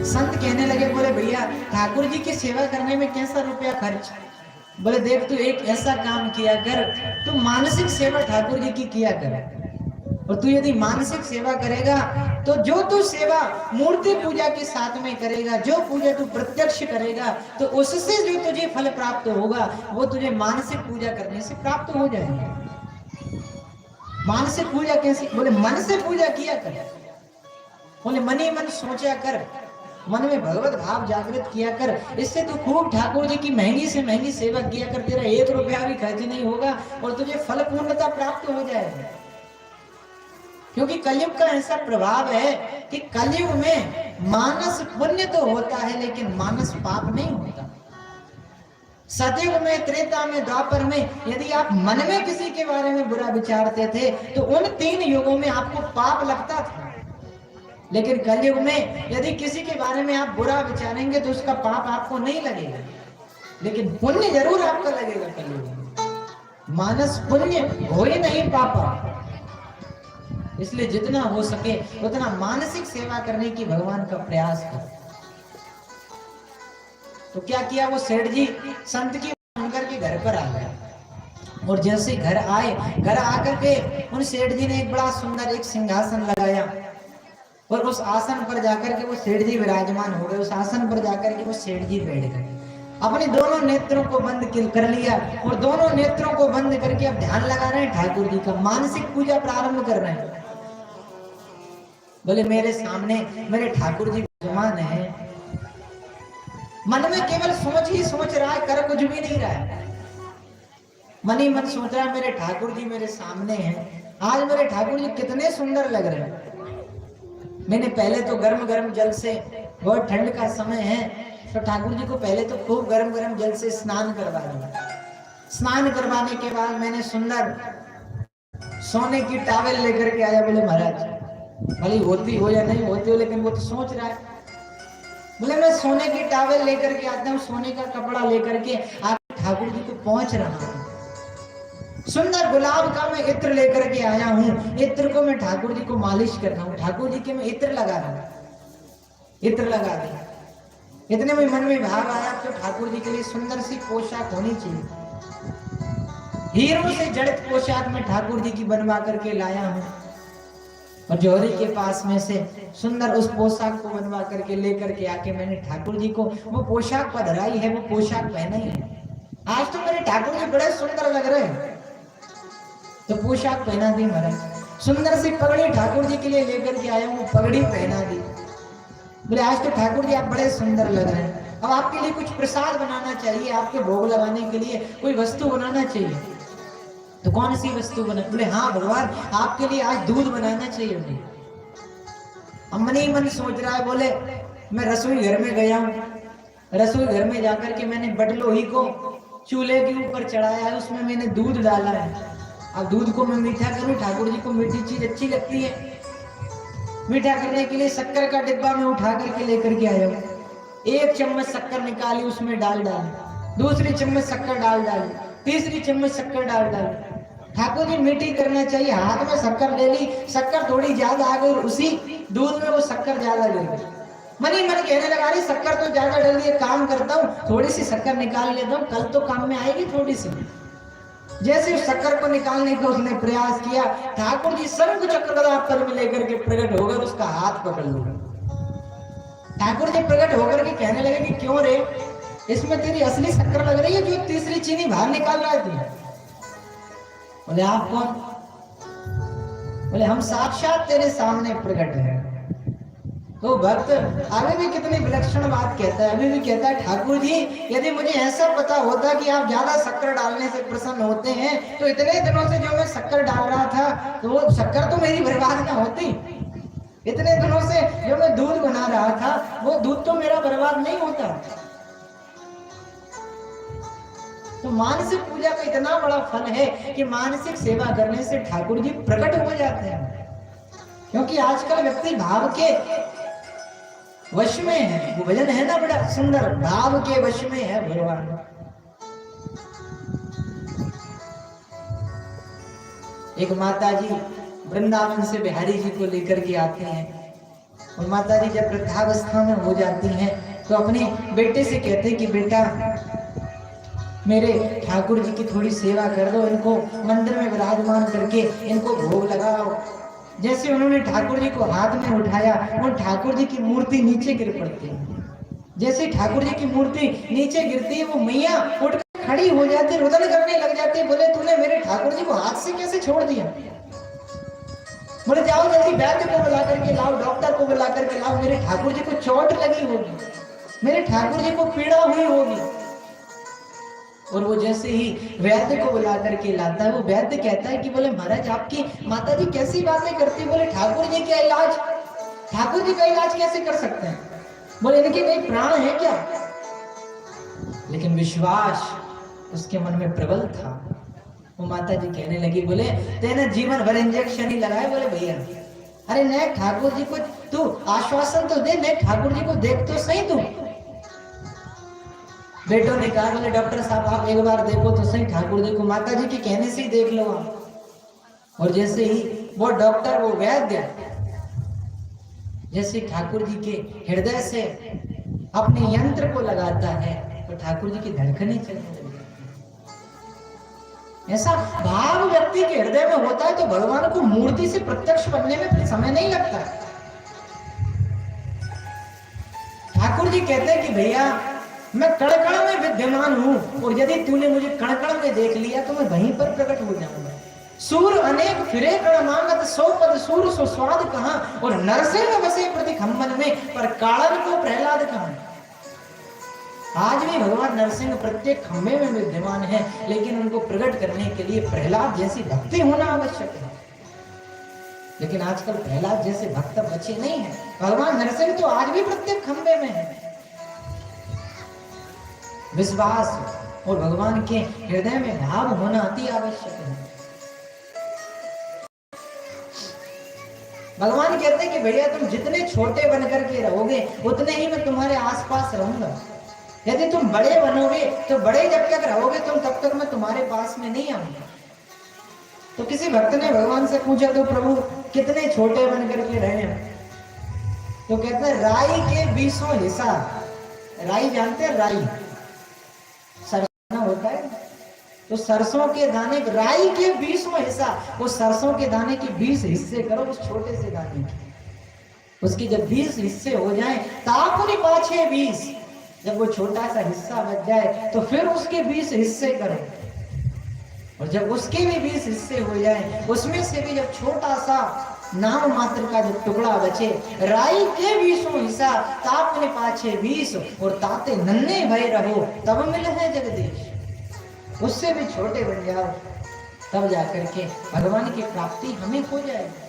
संत कहने लगे, बोले भैया ठाकुर जी की सेवा करने में कैसा रुपया खर्च? बोले देख तू एक ऐसा काम किया कर, तू मानसिक सेवा ठाकुर जी की किया कर, और तू यदि मानसिक सेवा करेगा तो जो तू सेवा मूर्ति पूजा के साथ में करेगा, जो पूजा तू प्रत्यक्ष करेगा, तो उससे जो तुझे फल प्राप्त होगा वो तुझे मानसिक पूजा करने से प्राप्त हो जाएगा। मानसिक पूजा कैसे? बोले मन से पूजा किया कर। बोले मन ही मन सोचा कर, मन में भगवत भाव जागृत किया कर, इससे तू खूब ठाकुर जी की महंगी से महंगी सेवा किया कर, तेरा 1 रुपया भी खर्च नहीं होगा और तुझे फल पूर्णता प्राप्त हो जाएगा। क्योंकि कलयुग का ऐसा प्रभाव है कि कलयुग में मानस पुण्य तो होता है लेकिन मानस पाप नहीं होता। सतयुग में, त्रेता में, द्वापर में यदि आप मन में किसी के बारे में बुरा विचारते थे तो उन 3 युगों में आपको पाप लगता था, लेकिन कलयुग में यदि किसी के बारे में आप बुरा विचारेंगे तो उसका पाप आपको नहीं लगेगा, लेकिन पुण्य जरूर आपका लगेगा। कलयुग में मानस पुण्य हो ही नहीं पापा, इसलिए जितना हो सके उतना मानसिक सेवा करने की भगवान का प्रयास कर। तो क्या किया वो सेठ जी संत की सुनकर के घर पर आ गया, और जैसे घर आए, घर आकर के उन सेठ जी ने एक बड़ा सुंदर एक सिंहासन लगाया और उस आसन पर जाकर के वो सेठ जी विराजमान हो गए। उस आसन पर जाकर के वो सेठ जी बैठ गए, अपने दोनों नेत्रों को बंद कर लिया और दोनों नेत्रों को बंद करके अब ध्यान लगा रहे हैं ठाकुर जी का, मानसिक पूजा प्रारंभ कर रहे हैं। बोले मेरे सामने मेरे ठाकुर जी विराजमान है। मन में केवल सोच ही सोच रहा है, कर कुछ भी नहीं रहा है। मन ही मन सोच रहा है मेरे ठाकुर जी मेरे सामने हैं। आज मेरे ठाकुर जी कितने सुंदर लग रहे हैं। मैंने पहले तो गर्म गर्म जल से, बहुत ठंड का समय है तो ठाकुर जी को पहले तो खूब गर्म गर्म जल से स्नान करवा दिया। स्नान करवाने के बाद मैंने सुंदर सोने की टॉवेल लेकर के आया। बोले महाराज भले होती हो या नहीं होती हो, लेकिन वो तो सोच रहा है। बोले मैं सोने की टॉवेल लेकर के आता हूँ, सोने का कपड़ा लेकर के आकर ठाकुर जी को पहुंच रहा हूँ। सुंदर गुलाब का मैं इत्र लेकर के आया हूँ, इत्र को मैं ठाकुर जी को मालिश कर रहा हूँ। ठाकुर जी के मैं इत्र लगा रहा हूँ, इत्र लगा दिया। इतने में मन में भाव आया तो ठाकुर जी के लिए सुंदर सी पोशाक होनी चाहिए। हीरों से जड़ित पोशाक में ठाकुर जी की बनवा करके लाया हूं और जौहरी के पास में से सुंदर उस पोशाक को बनवा करके लेकर के आके मैंने ठाकुर जी को वो पोशाक पधराई है, वो पोशाक पहनाई है। आज तो मेरे ठाकुर जी बड़े सुंदर लग रहे हैं, तो पोशाक पहना दी महाराज। सुंदर सी पगड़ी ठाकुर जी के लिए लेकर के आया हूँ, पगड़ी पहना दी। बोले आज तो ठाकुर जी आप बड़े सुंदर लग रहे हैं, अब आपके लिए कुछ प्रसाद बनाना चाहिए, आपके भोग लगाने के लिए कोई वस्तु बनाना चाहिए। तो कौन सी वस्तु बना? बोले हाँ भगवान आपके लिए आज दूध बनाना चाहिए मुझे। अब मन ही मन सोच रहा है, बोले मैं रसोई घर में गया हूँ, रसोई घर में जाकर के मैंने बटलोही को चूल्हे के ऊपर चढ़ाया है, उसमें मैंने दूध डाला है। अब दूध को मैं मीठा करूं, ठाकुर जी को मीठी चीज अच्छी लगती है। मीठा करने के लिए शक्कर का डिब्बा में उठा करके लेकर के आया हूँ। एक चम्मच शक्कर निकाली, उसमें डाल डाली, दूसरी चम्मच शक्कर डाल डाली, तीसरी चम्मच शक्कर डाल डाली। ठाकुर जी मीठी करना चाहिए, हाथ में शक्कर ले ली, शक्कर थोड़ी ज्यादा आ गई, उसी दूध में वो शक्कर ज्यादा ले गई। मन ही मन कहने लगा रही शक्कर तो ज्यादा डल रही है, काम करता हूँ थोड़ी सी शक्कर निकाल लेता हूँ, कल तो काम में आएगी थोड़ी सी। जैसे शक्कर को निकालने का उसने प्रयास किया, ठाकुर जी शंख चक्र पर में लेकर के प्रकट होकर उसका हाथ पकड़ लिया। ठाकुर जी प्रकट होकर के कहने लगे कि क्यों रे, इसमें तेरी असली शक्कर लग रही है जो तीसरी चीनी बाहर निकाल रहा थी। बोले आप कौन? बोले हम साक्षात तेरे सामने प्रकट हैं। तो भक्त आगे भी कितनी विलक्षण बात कहता है, अभी भी कहता है ठाकुर जी यदि मुझे ऐसा पता होता कि आप ज्यादा शक्कर डालने से प्रसन्न होते हैं तो इतने दिनों से जो मैं शक्कर डाल रहा था तो वो शक्कर तो मेरी बर्बाद ना होती। इतने दिनों से जो मैं दूध बना रहा था वो दूध तो मेरा बर्बाद नहीं होता। तो मानसिक पूजा का इतना बड़ा फल है कि मानसिक सेवा करने से ठाकुर जी प्रकट हो जाते हैं। क्योंकि आजकल व्यक्ति भाव के वश में है, वो भजन है ना बड़ा सुंदर, भाव के वश में है भगवान। एक माता जी वृंदावन से बिहारी जी को लेकर के आते हैं और माता जी जब वृद्धावस्था में हो जाती हैं तो अपने बेटे से कहते हैं कि बेटा मेरे ठाकुर जी की थोड़ी सेवा कर दो, इनको मंदिर में विराजमान करके इनको भोग लगाओ। जैसे उन्होंने ठाकुर जी को हाथ में उठाया, वो ठाकुर जी की मूर्ति नीचे गिर पड़ती है। जैसे ठाकुर जी की मूर्ति नीचे गिरती है वो मैया उठ खड़ी हो जाती, रुदन करने लग जाती। बोले तूने मेरे ठाकुर जी को हाथ से कैसे छोड़ दिया? बोले जाओ जल्दी वैद्य को बुला करके लाओ, डॉक्टर को बुला करके लाओ, मेरे ठाकुर जी को चोट लगी होगी, मेरे ठाकुर जी को पीड़ा हुई होगी। और वो जैसे ही वैद्य को बुला करके लाता है, वो वैद्य कहता है कि बोले महाराज आपकी माता जी कैसी बातें करती, बोले ठाकुर जी का इलाज, ठाकुर जी का इलाज कैसे कर सकते हैं? बोले इनके कई प्राण है क्या? लेकिन विश्वास उसके मन में प्रबल था। वो माता जी कहने लगी बोले तेने जीवन भर इंजेक्शन ही लगाए। बोले भैया अरे नहीं ठाकुर जी को तू आश्वासन तो दे, नहीं ठाकुर जी को देख तो सही तू। बेटों ने कहा बोले डॉक्टर साहब आप एक बार देखो तो सही ठाकुर जी को, माता जी के कहने से ही देख लो आप। और जैसे ही वो डॉक्टर वो वैद्य जैसे ठाकुर जी के हृदय से अपने यंत्र को लगाता है तो ठाकुर जी की धड़कनें चलने लगती। ऐसा भाव व्यक्ति के हृदय में होता है तो भगवान को मूर्ति से प्रत्यक्ष बनने में समय नहीं लगता। ठाकुर जी कहते हैं कि भैया मैं कण-कण में विद्यमान हूं और यदि तूने मुझे कण-कण में देख लिया तो मैं वहीं पर प्रकट हो जाऊंगा। सूर अनेक फिरे कण मांगत सौ पद सूर सो स्वाद कहां, और नरसिंह बसे प्रति खम्बन में पर कालन को प्रहलाद कहां। आज भी भगवान नरसिंह प्रत्येक खम्भे में विद्यमान है, लेकिन उनको प्रकट करने के लिए प्रहलाद जैसी भक्ति होना आवश्यक है। लेकिन आजकल प्रहलाद जैसे भक्त बचे नहीं है। भगवान नरसिंह तो आज भी प्रत्येक खम्भे में है। विश्वास और भगवान के हृदय में भाव होना अति आवश्यक है। भगवान कहते हैं कि भैया तुम जितने छोटे बनकर के रहोगे उतने ही मैं तुम्हारे आसपास रहूंगा। यदि तुम बड़े बनोगे तो बड़े जब तक रहोगे तुम तब तक मैं तुम्हारे पास में नहीं आऊंगा। तो किसी भक्त ने भगवान से पूछा तो प्रभु कितने छोटे बन करके रहे? तो कहते हैं राई के 20 हिस्सा, राई जानते हैं? राई सरसों होता है, तो सरसों के दाने, राई के 20वां हिस्सा, वो सरसों के दाने के 20 हिस्से करो उस छोटे से दाने के। उसके जब 20 हिस्से हो जाएं, तापुरी पाछे 20, जब वो छोटा सा हिस्सा बच जाए तो फिर उसके 20 हिस्से करो, और जब उसके भी 20 हिस्से हो जाए, उसमें से भी जब छोटा सा नाम मात्र का जो टुकड़ा बचे, राई के 20वां हिस्सा, तापने पाछे 20, और ताते नन्हे भय रहो तब मिल है जगदीश। उससे भी छोटे बन जाओ, तब जाकर के भगवान की प्राप्ति हमें हो जाएगी।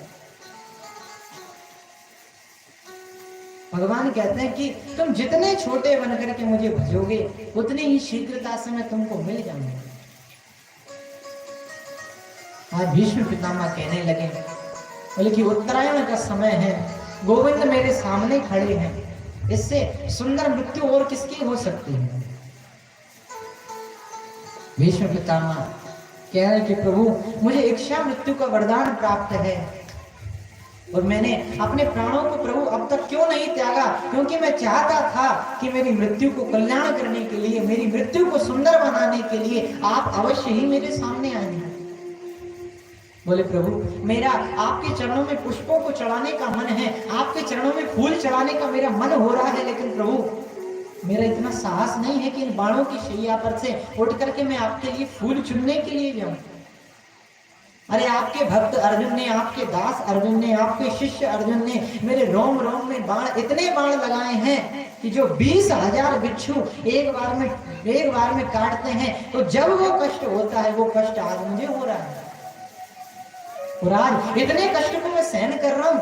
भगवान कहते हैं कि तुम जितने छोटे बन करके मुझे भजोगे, उतनी ही शीघ्रता से मैं तुमको मिल जाऊंगा। आज भीष्म पितामह कहने लगे, बोले कि उत्तरायण का समय है, गोविंद मेरे सामने खड़े हैं, इससे सुंदर मृत्यु और किसकी हो सकती है। भीष्म पितामह कह रहे कि प्रभु मुझे इच्छा मृत्यु का वरदान प्राप्त है, और मैंने अपने प्राणों को प्रभु अब तक क्यों नहीं त्यागा, क्योंकि मैं चाहता था कि मेरी मृत्यु को कल्याण करने के लिए, मेरी मृत्यु को सुंदर बनाने के लिए आप अवश्य ही मेरे सामने आएंगे। बोले प्रभु मेरा आपके चरणों में पुष्पों को चढ़ाने का मन है, आपके चरणों में फूल चढ़ाने का मेरा मन हो रहा है, लेकिन प्रभु मेरा इतना साहस नहीं है कि इन बाणों की शैया पर से उठ करके मैं आपके लिए फूल चुनने के लिए जाऊं। अरे आपके भक्त अर्जुन ने, आपके दास अर्जुन ने, आपके शिष्य अर्जुन ने मेरे रोम रोम में बाण, इतने बाण लगाए हैं कि जो 20,000 बिच्छू एक बार में काटते हैं, तो जब वो कष्ट होता है, वो कष्ट आज मुझे हो रहा है। और आज इतने कष्ट को मैं सहन कर रहा हूं,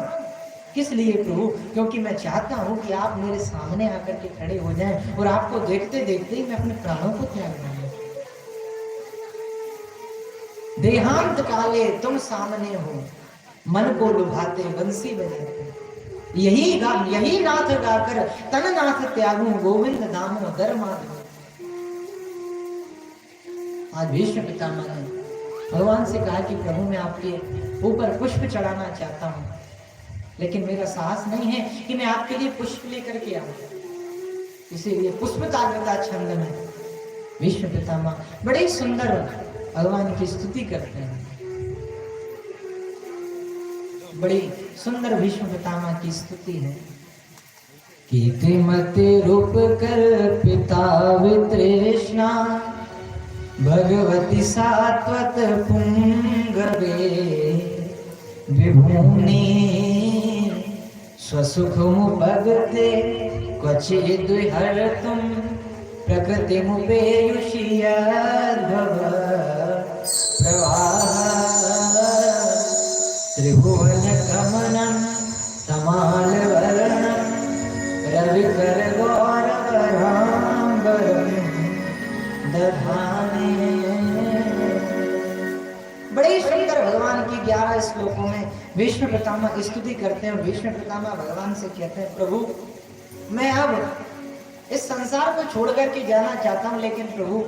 किस लिए प्रभु? क्योंकि मैं चाहता हूं कि आप मेरे सामने आकर के खड़े हो जाएं, और आपको देखते देखते ही मैं अपने प्राणों को त्याग दूंगा। देहांत काले तुम सामने हो, मन को लुभाते बंसी बजाते, यही नाथ गाकर तन नाथ त्यागू, गोविंद दामोदर माधव। आज भीष्म पितामह ने भगवान से कहा कि प्रभु मैं आपके ऊपर पुष्प चढ़ाना चाहता हूं, लेकिन मेरा साहस नहीं है कि मैं आपके लिए पुष्प लेकर के आऊं, इसीलिए पुष्पताग्रता छंद में भीष्म पितामह बड़े सुंदर भगवान की स्तुति करते हैं। बड़ी सुंदर भीष्म पितामह की स्तुति है कि त्रिमति रूप कर पिता वितृष्णा, भगवती सात्वत पुंगवे, विभूनि स्वसुखमुपगते क्वचिद् विहर्तुं, प्रकृतिमुपेयुषीयद्भव प्रवाह, त्रिभुवन गमनं तमालवर्णं, रविकर गौरवराम्बरं दधाने। बड़े सुंदर भगवान की 11 श्लोकों में भीष्म पितामह स्तुति करते हैं, और भीष्म पितामह भगवान से कहते हैं प्रभु मैं अब इस संसार को छोड़ करके जाना चाहता हूं, लेकिन प्रभु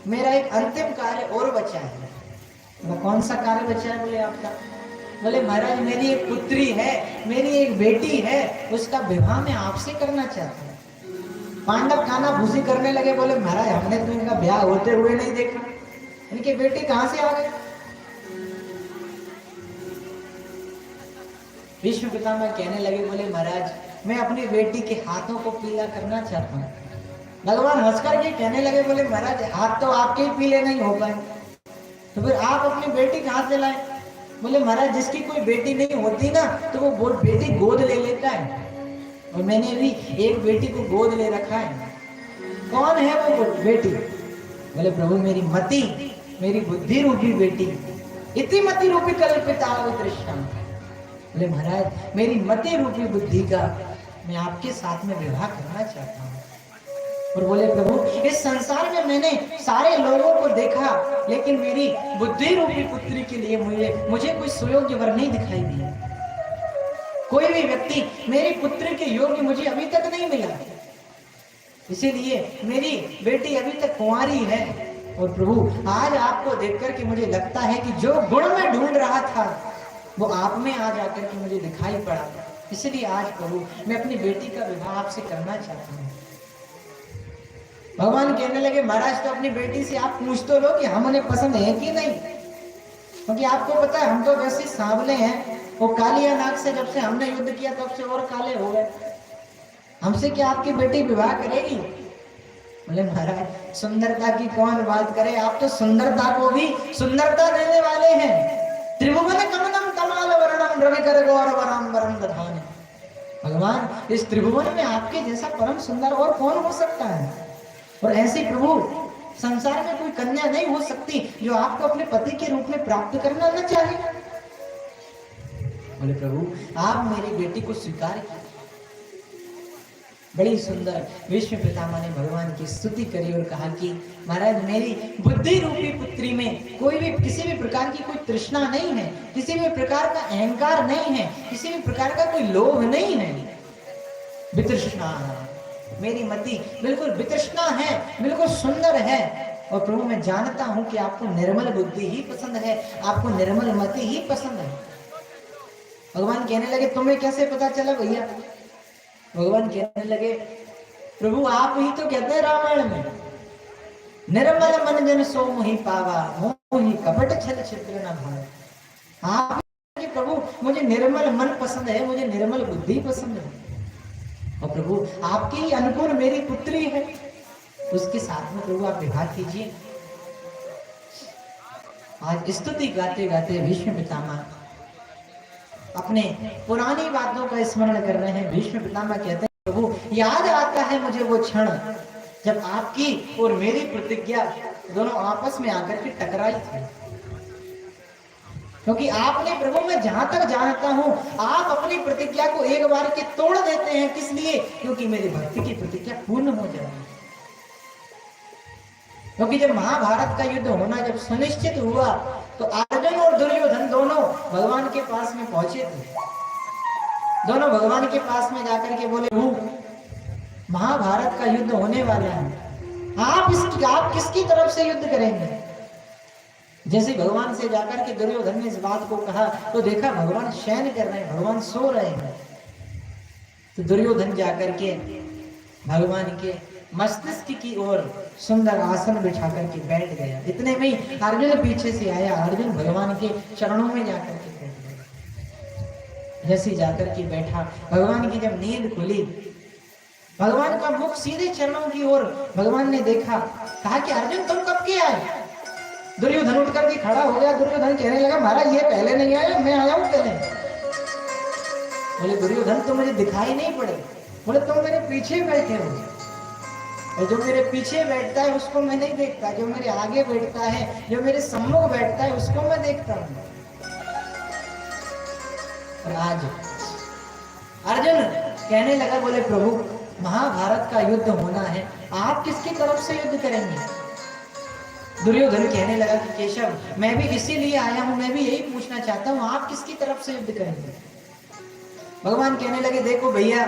मेरा एक अंतिम कार्य और बचा है। वो कौन सा कार्य बचा है? बोले आपका? बोले महाराज मेरी एक पुत्री है, मेरी एक बेटी है, उसका विवाह मैं आपसे करना चाहता हूँ। पांडव खाना भूसी करने लगे, बोले महाराज हमने तो इनका ब्याह होते हुए नहीं देखा, इनकी बेटी कहां से आ गई? भीष्म पितामह कहने लगे, बोले महाराज मैं अपनी बेटी के हाथों को पीला करना चाहता हूँ। भगवान हंस करके कहने लगे, बोले महाराज हाथ तो आपके ही पीले नहीं हो पाए, तो फिर आप अपनी बेटी कहां से लाए? बोले महाराज जिसकी कोई बेटी नहीं होती ना, तो वो बेटी गोद ले लेता है, और मैंने भी एक बेटी को गोद ले रखा है। कौन है वो बेटी? बोले प्रभु मेरी मति, मेरी बुद्धि रूपी बेटी, इति मति रूपी कल्पिता वितृष्णा। बोले महाराज मेरी मति रूपी बुद्धि का मैं आपके साथ में विवाह करना चाहता हूँ। और बोले प्रभु इस संसार में मैंने सारे लोगों को देखा, लेकिन मेरी बुद्धि रूपी पुत्री के लिए मुझे कोई सुयोग्य वर नहीं दिखाई दिया। कोई भी व्यक्ति मेरी पुत्री के योग्य मुझे अभी तक नहीं मिला, इसीलिए मेरी बेटी अभी तक कुंवारी है। और प्रभु आज आपको देखकर के मुझे लगता है कि जो गुण मैं ढूंढ रहा था वो आप में आज आकर के मुझे दिखाई पड़ा, इसलिए आज प्रभु मैं अपनी बेटी का विवाह आपसे करना चाहता हूँ। भगवान कहने लगे महाराज तो अपनी बेटी से आप पूछ तो लो कि हम उन्हें पसंद है कि नहीं, क्योंकि आपको पता है हम तो वैसे सांवले हैं, वो कालिया नाग से जब से हमने युद्ध किया तब से और काले हो गए, हमसे क्या आपकी बेटी विवाह करेगी? बोले महाराज सुंदरता की कौन बात करे, आप तो सुंदरता को भी सुंदरता देने वाले हैं। त्रिभुवन कमलम कमल वर्णम रविकर गौरवरम वरम दधाने। भगवान इस त्रिभुवन में आपके जैसा परम सुंदर और कौन हो सकता है, और ऐसे प्रभु संसार में कोई कन्या नहीं हो सकती जो आपको अपने पति के रूप में प्राप्त करना न चाहे। बोले प्रभु आप मेरी बेटी को स्वीकार किया। बड़ी सुंदर विष्णु पितामह ने भगवान की स्तुति करी और कहा कि महाराज मेरी बुद्धि रूपी पुत्री में कोई भी किसी भी प्रकार की कोई तृष्णा नहीं है, किसी भी प्रकार का अहंकार नहीं है, किसी भी प्रकार का कोई लोभ नहीं है। वितृष्णा मेरी मति बिल्कुल वितृष्णा है, बिल्कुल सुंदर है। और प्रभु मैं जानता हूं कि आपको निर्मल बुद्धि ही पसंद है, आपको निर्मल मति ही पसंद है। भगवान कहने लगे तुम्हें कैसे पता चला भैया? भगवान कहने लगे प्रभु आप ही तो कहते हैं रामायण में, निर्मल मन जन सो मोहि पावा मोहि कपट छल छिद्र न भावे। आप प्रभु मुझे निर्मल मन पसंद है, मुझे निर्मल बुद्धि पसंद है, और प्रभु आपके ही अनुकूल मेरी पुत्री है, उसके साथ में प्रभु आप विवाह कीजिए। आज स्तुति गाते गाते भीष्म पितामह अपने पुरानी बातों का स्मरण कर रहे हैं। भीष्म पितामह कहते हैं प्रभु याद आता है मुझे वो क्षण जब आपकी और मेरी प्रतिज्ञा दोनों आपस में आकर के टकराई थी, क्योंकि आपने प्रभु मैं जहां तक जानता हूं आप अपनी प्रतिज्ञा को एक बार के तोड़ देते हैं। किस लिए? क्योंकि मेरी भक्ति की प्रतिज्ञा पूर्ण हो जाए। क्योंकि जब महाभारत का युद्ध होना जब सुनिश्चित हुआ तो अर्जुन और दुर्योधन दोनों भगवान के पास में पहुंचे थे। दोनों भगवान के पास में जाकर के बोले महाभारत का युद्ध होने वाला है, आप किसकी तरफ से युद्ध करेंगे? जैसे भगवान से जाकर के दुर्योधन ने इस बात को कहा तो देखा भगवान शयन कर रहे हैं, भगवान सो रहे हैं। तो दुर्योधन जाकर के भगवान के मस्तिष्क की ओर सुंदर आसन बिछा करके बैठ गया। इतने में अर्जुन पीछे से आया, अर्जुन भगवान के चरणों में जाकर के बैठ गया। जैसे जाकर के बैठा, भगवान की जब नींद खुली, भगवान का मुख सीधे चरणों की ओर भगवान ने देखा, कहा कि अर्जुन तुम कब के आए? दुर्योधन उठ करके खड़ा हो गया। दुर्योधन कहने लगा महाराज ये पहले नहीं आया, मैं आया हूं पहले। बोले दुर्योधन तुम मुझे दिखाई नहीं पड़े। बोले तुम मेरे पीछे बैठे हो, और जो मेरे पीछे बैठता है उसको मैं नहीं देखता, जो मेरे आगे बैठता है, जो मेरे सम्मुख बैठता है उसको मैं देखता हूं। और आज अर्जुन कहने लगा, बोले प्रभु महाभारत का युद्ध होना है, आप किसकी तरफ से युद्ध करेंगे? दुर्योधन कहने लगा कि केशव मैं भी इसीलिए आया हूं, मैं भी यही पूछना चाहता हूं, आप किसकी तरफ से युद्ध करेंगे? भगवान कहने लगे देखो भैया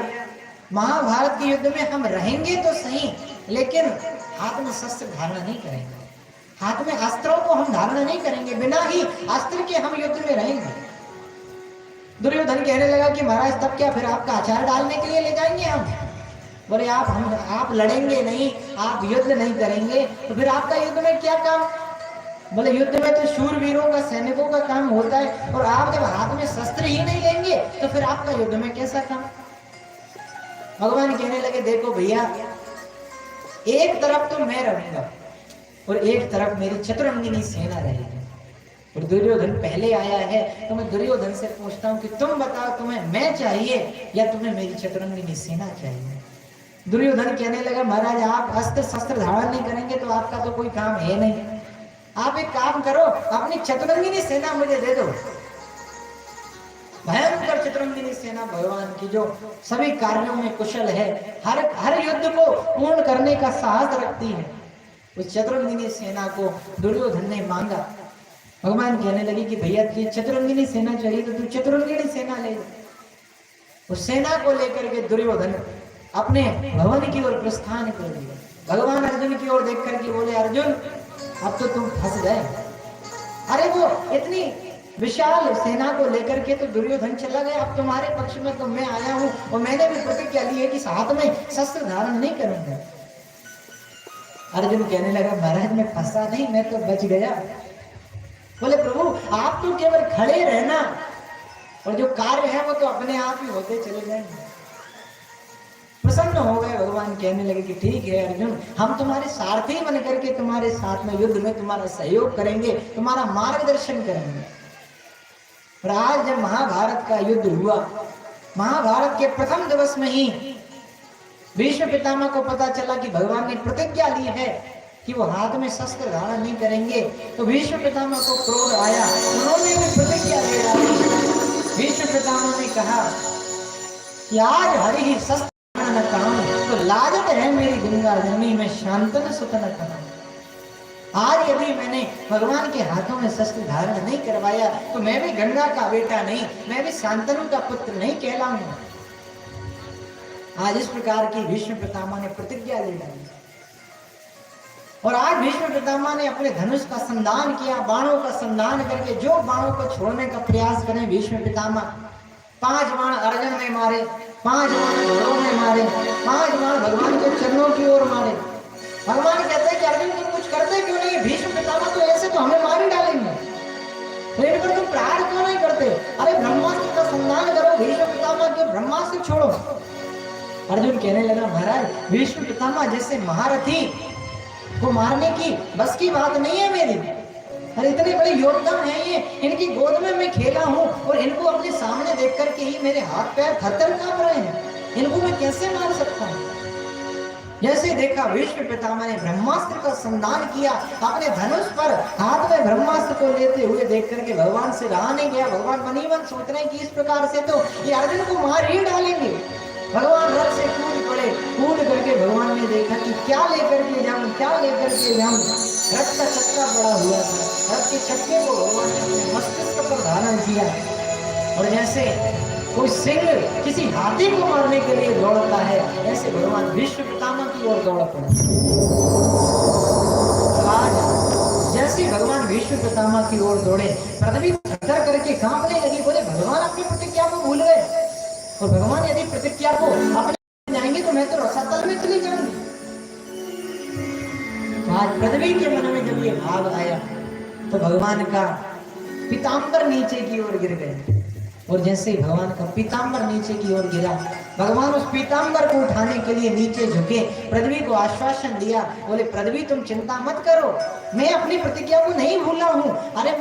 महाभारत के युद्ध में हम रहेंगे तो सही, लेकिन हाथ में शस्त्र धारण नहीं करेंगे, हाथ में अस्त्रों को हम धारण नहीं करेंगे, बिना ही अस्त्र के हम युद्ध में रहेंगे। दुर्योधन कहने लगा कि महाराज तब क्या फिर आपका अचार डालने के लिए ले जाएंगे हम? बोले आप लड़ेंगे नहीं, आप युद्ध नहीं करेंगे तो फिर आपका युद्ध में क्या काम? बोले युद्ध में तो शूरवीरों का, सैनिकों का काम होता है, और आप जब हाथ में शस्त्र ही नहीं लेंगे तो फिर आपका युद्ध में कैसा काम? भगवान कहने लगे देखो भैया एक तरफ तो मैं रहूंगा और एक तरफ मेरी चतुरंगिनी सेना रहेगी। और दुर्योधन पहले आया है तो मैं दुर्योधन से पूछता हूं कि तुम बताओ तुम्हें मैं चाहिए या तुम्हें मेरी चतुरंगिनी सेना चाहिए? दुर्योधन कहने लगा महाराज आप अस्त्र शस्त्र धारण नहीं करेंगे तो आपका तो कोई काम है नहीं, आप एक काम करो अपनी चतुरंगिनी सेना मुझे दे दो। भयंकर चतुरंगिनी सेना भगवान की जो सभी कार्यों में कुशल है, हर युद्ध को पूर्ण करने का साहस रखती है, उस चतुरंगिनी सेना को दुर्योधन ने मांगा। भगवान कहने लगे कि भैया तुझे चतुरंगिनी सेना चाहिए तो तू चतुरंगिनी सेना ले। उस सेना को लेकर के दुर्योधन अपने भवन की ओर प्रस्थान कर दिया। भगवान अर्जुन की ओर देख करके बोले अर्जुन अब तो तुम फंस गए। अरे वो इतनी विशाल सेना को लेकर के तो दुर्योधन चला गया, अब तुम्हारे पक्ष में तो मैं आया हूं और मैंने भी प्रतिज्ञा ली है कि साथ में शस्त्र धारण नहीं करूंगा। अर्जुन कहने लगा महाराज मैं फंसा नहीं, मैं तो बच गया। बोले प्रभु आप तो केवल खड़े रहना और जो कार्य है वो तो अपने आप ही होते चले जाएंगे। प्रसन्न हो गए भगवान, कहने लगे कि ठीक है अर्जुन, हम तुम्हारे सारथी बन करके तुम्हारे साथ में युद्ध में तुम्हारा सहयोग करेंगे, तुम्हारा मार्गदर्शन करेंगे। और आज जब महाभारत का युद्ध हुआ, महाभारत के प्रथम दिवस में ही भीष्म पितामह को पता चला कि भगवान ने प्रतिज्ञा ली है कि वो हाथ में शस्त्र धारण नहीं करेंगे, तो भीष्म पितामह को क्रोध आया, उन्होंने भी प्रतिज्ञा ले डाली। भीष्म पितामह ने कहा कि आज हरि ही शस्त्र न कहूं तो लाजत है मेरी गंगा जननी, में शांतन सुत न कहूं। आज यदि मैंने भगवान के हाथों में शस्त्र धारण नहीं करवाया तो मैं भी गंगा का बेटा नहीं, मैं भी शांतनु का पुत्र नहीं कहलाऊंगा। आज इस प्रकार की भीष्म पितामह ने प्रतिज्ञा ले डाली। और आज भीष्म पितामह ने अपने धनुष का संधान किया, बाणों का संधान करके जो बाणों को छोड़ने का प्रयास करें भीष्म पितामह, 5 बाण अर्जुन में मारे, 5 बाण घोड़ों में मारे, 5 बाण भगवान के चरणों की ओर मारे। भगवान कहते हैं कि अर्जुन तुम कुछ करते क्यों नहीं? भीष्म पितामह तो ऐसे तो हमें मार ही डालेंगे, तो इन पर तुम प्रहार क्यों नहीं करते? अरे ब्रह्मास्त्र का संधान करो, भीष्म पितामह के ब्रह्मास्त्र छोड़ो। अर्जुन कहने लगा महाराज भीष्म पितामह जैसे महारथी को मारने की बस की बात नहीं है मेरी। अरे इतने बड़े योद्धा हैं ये, इनकी गोद में मैं खेला हूँ और इनको अपने सामने देख करके ही मेरे हाथ पैर थर-थर कांप रहे हैं, इनको मैं कैसे मार सकता हूँ? जैसे देखा भीष्म पितामह ने ब्रह्मास्त्र का संधान किया, अपने धनुष पर हाथ में ब्रह्मास्त्र को लेते हुए देख करके भगवान से रहा नहीं गया। भगवान मनी मन सोच रहे हैं कि इस प्रकार से तो ये अर्जुन को मार ही डालेंगे। भगवान रथ से कूद पड़े, कूद करके भगवान ने देखा कि क्या लेकर के जाऊं, क्या लेकर के जाऊं। रथ का चक्का बड़ा हुआ था, रथ के चक्के को भगवान ने मस्तिष्क पर धारण किया और जैसे कोई सिंह किसी हाथी को मारने के लिए दौड़ता है, ऐसे भगवान भीष्म पितामह की ओर दौड़ पड़े। आज जैसे भगवान भीष्म पितामह की ओर दौड़े, पृथ्वी थर-थर करके कांपने लगी। बोले भगवान अपनी प्रतिज्ञा को भूल गए, और भगवान यदि प्रतिज्ञा को अपने जाएंगे तो मैं तो रसातल में चली जाऊंगी। आज पृथ्वी के मन में जब ये भाव आया तो भगवान का पीताम्बर नीचे की ओर गिर गए, और जैसे ही भगवान का पीताम्बर नीचे की ओर गिरा, भगवान उस पीताम्बर को उठाने के लिए नीचे झुके, पृथ्वी को आश्वासन दिया। बोले पृथ्वी तुम चिंता मत करो, मैं अपनी प्रतिज्ञा को नहीं भूला हूं। अरे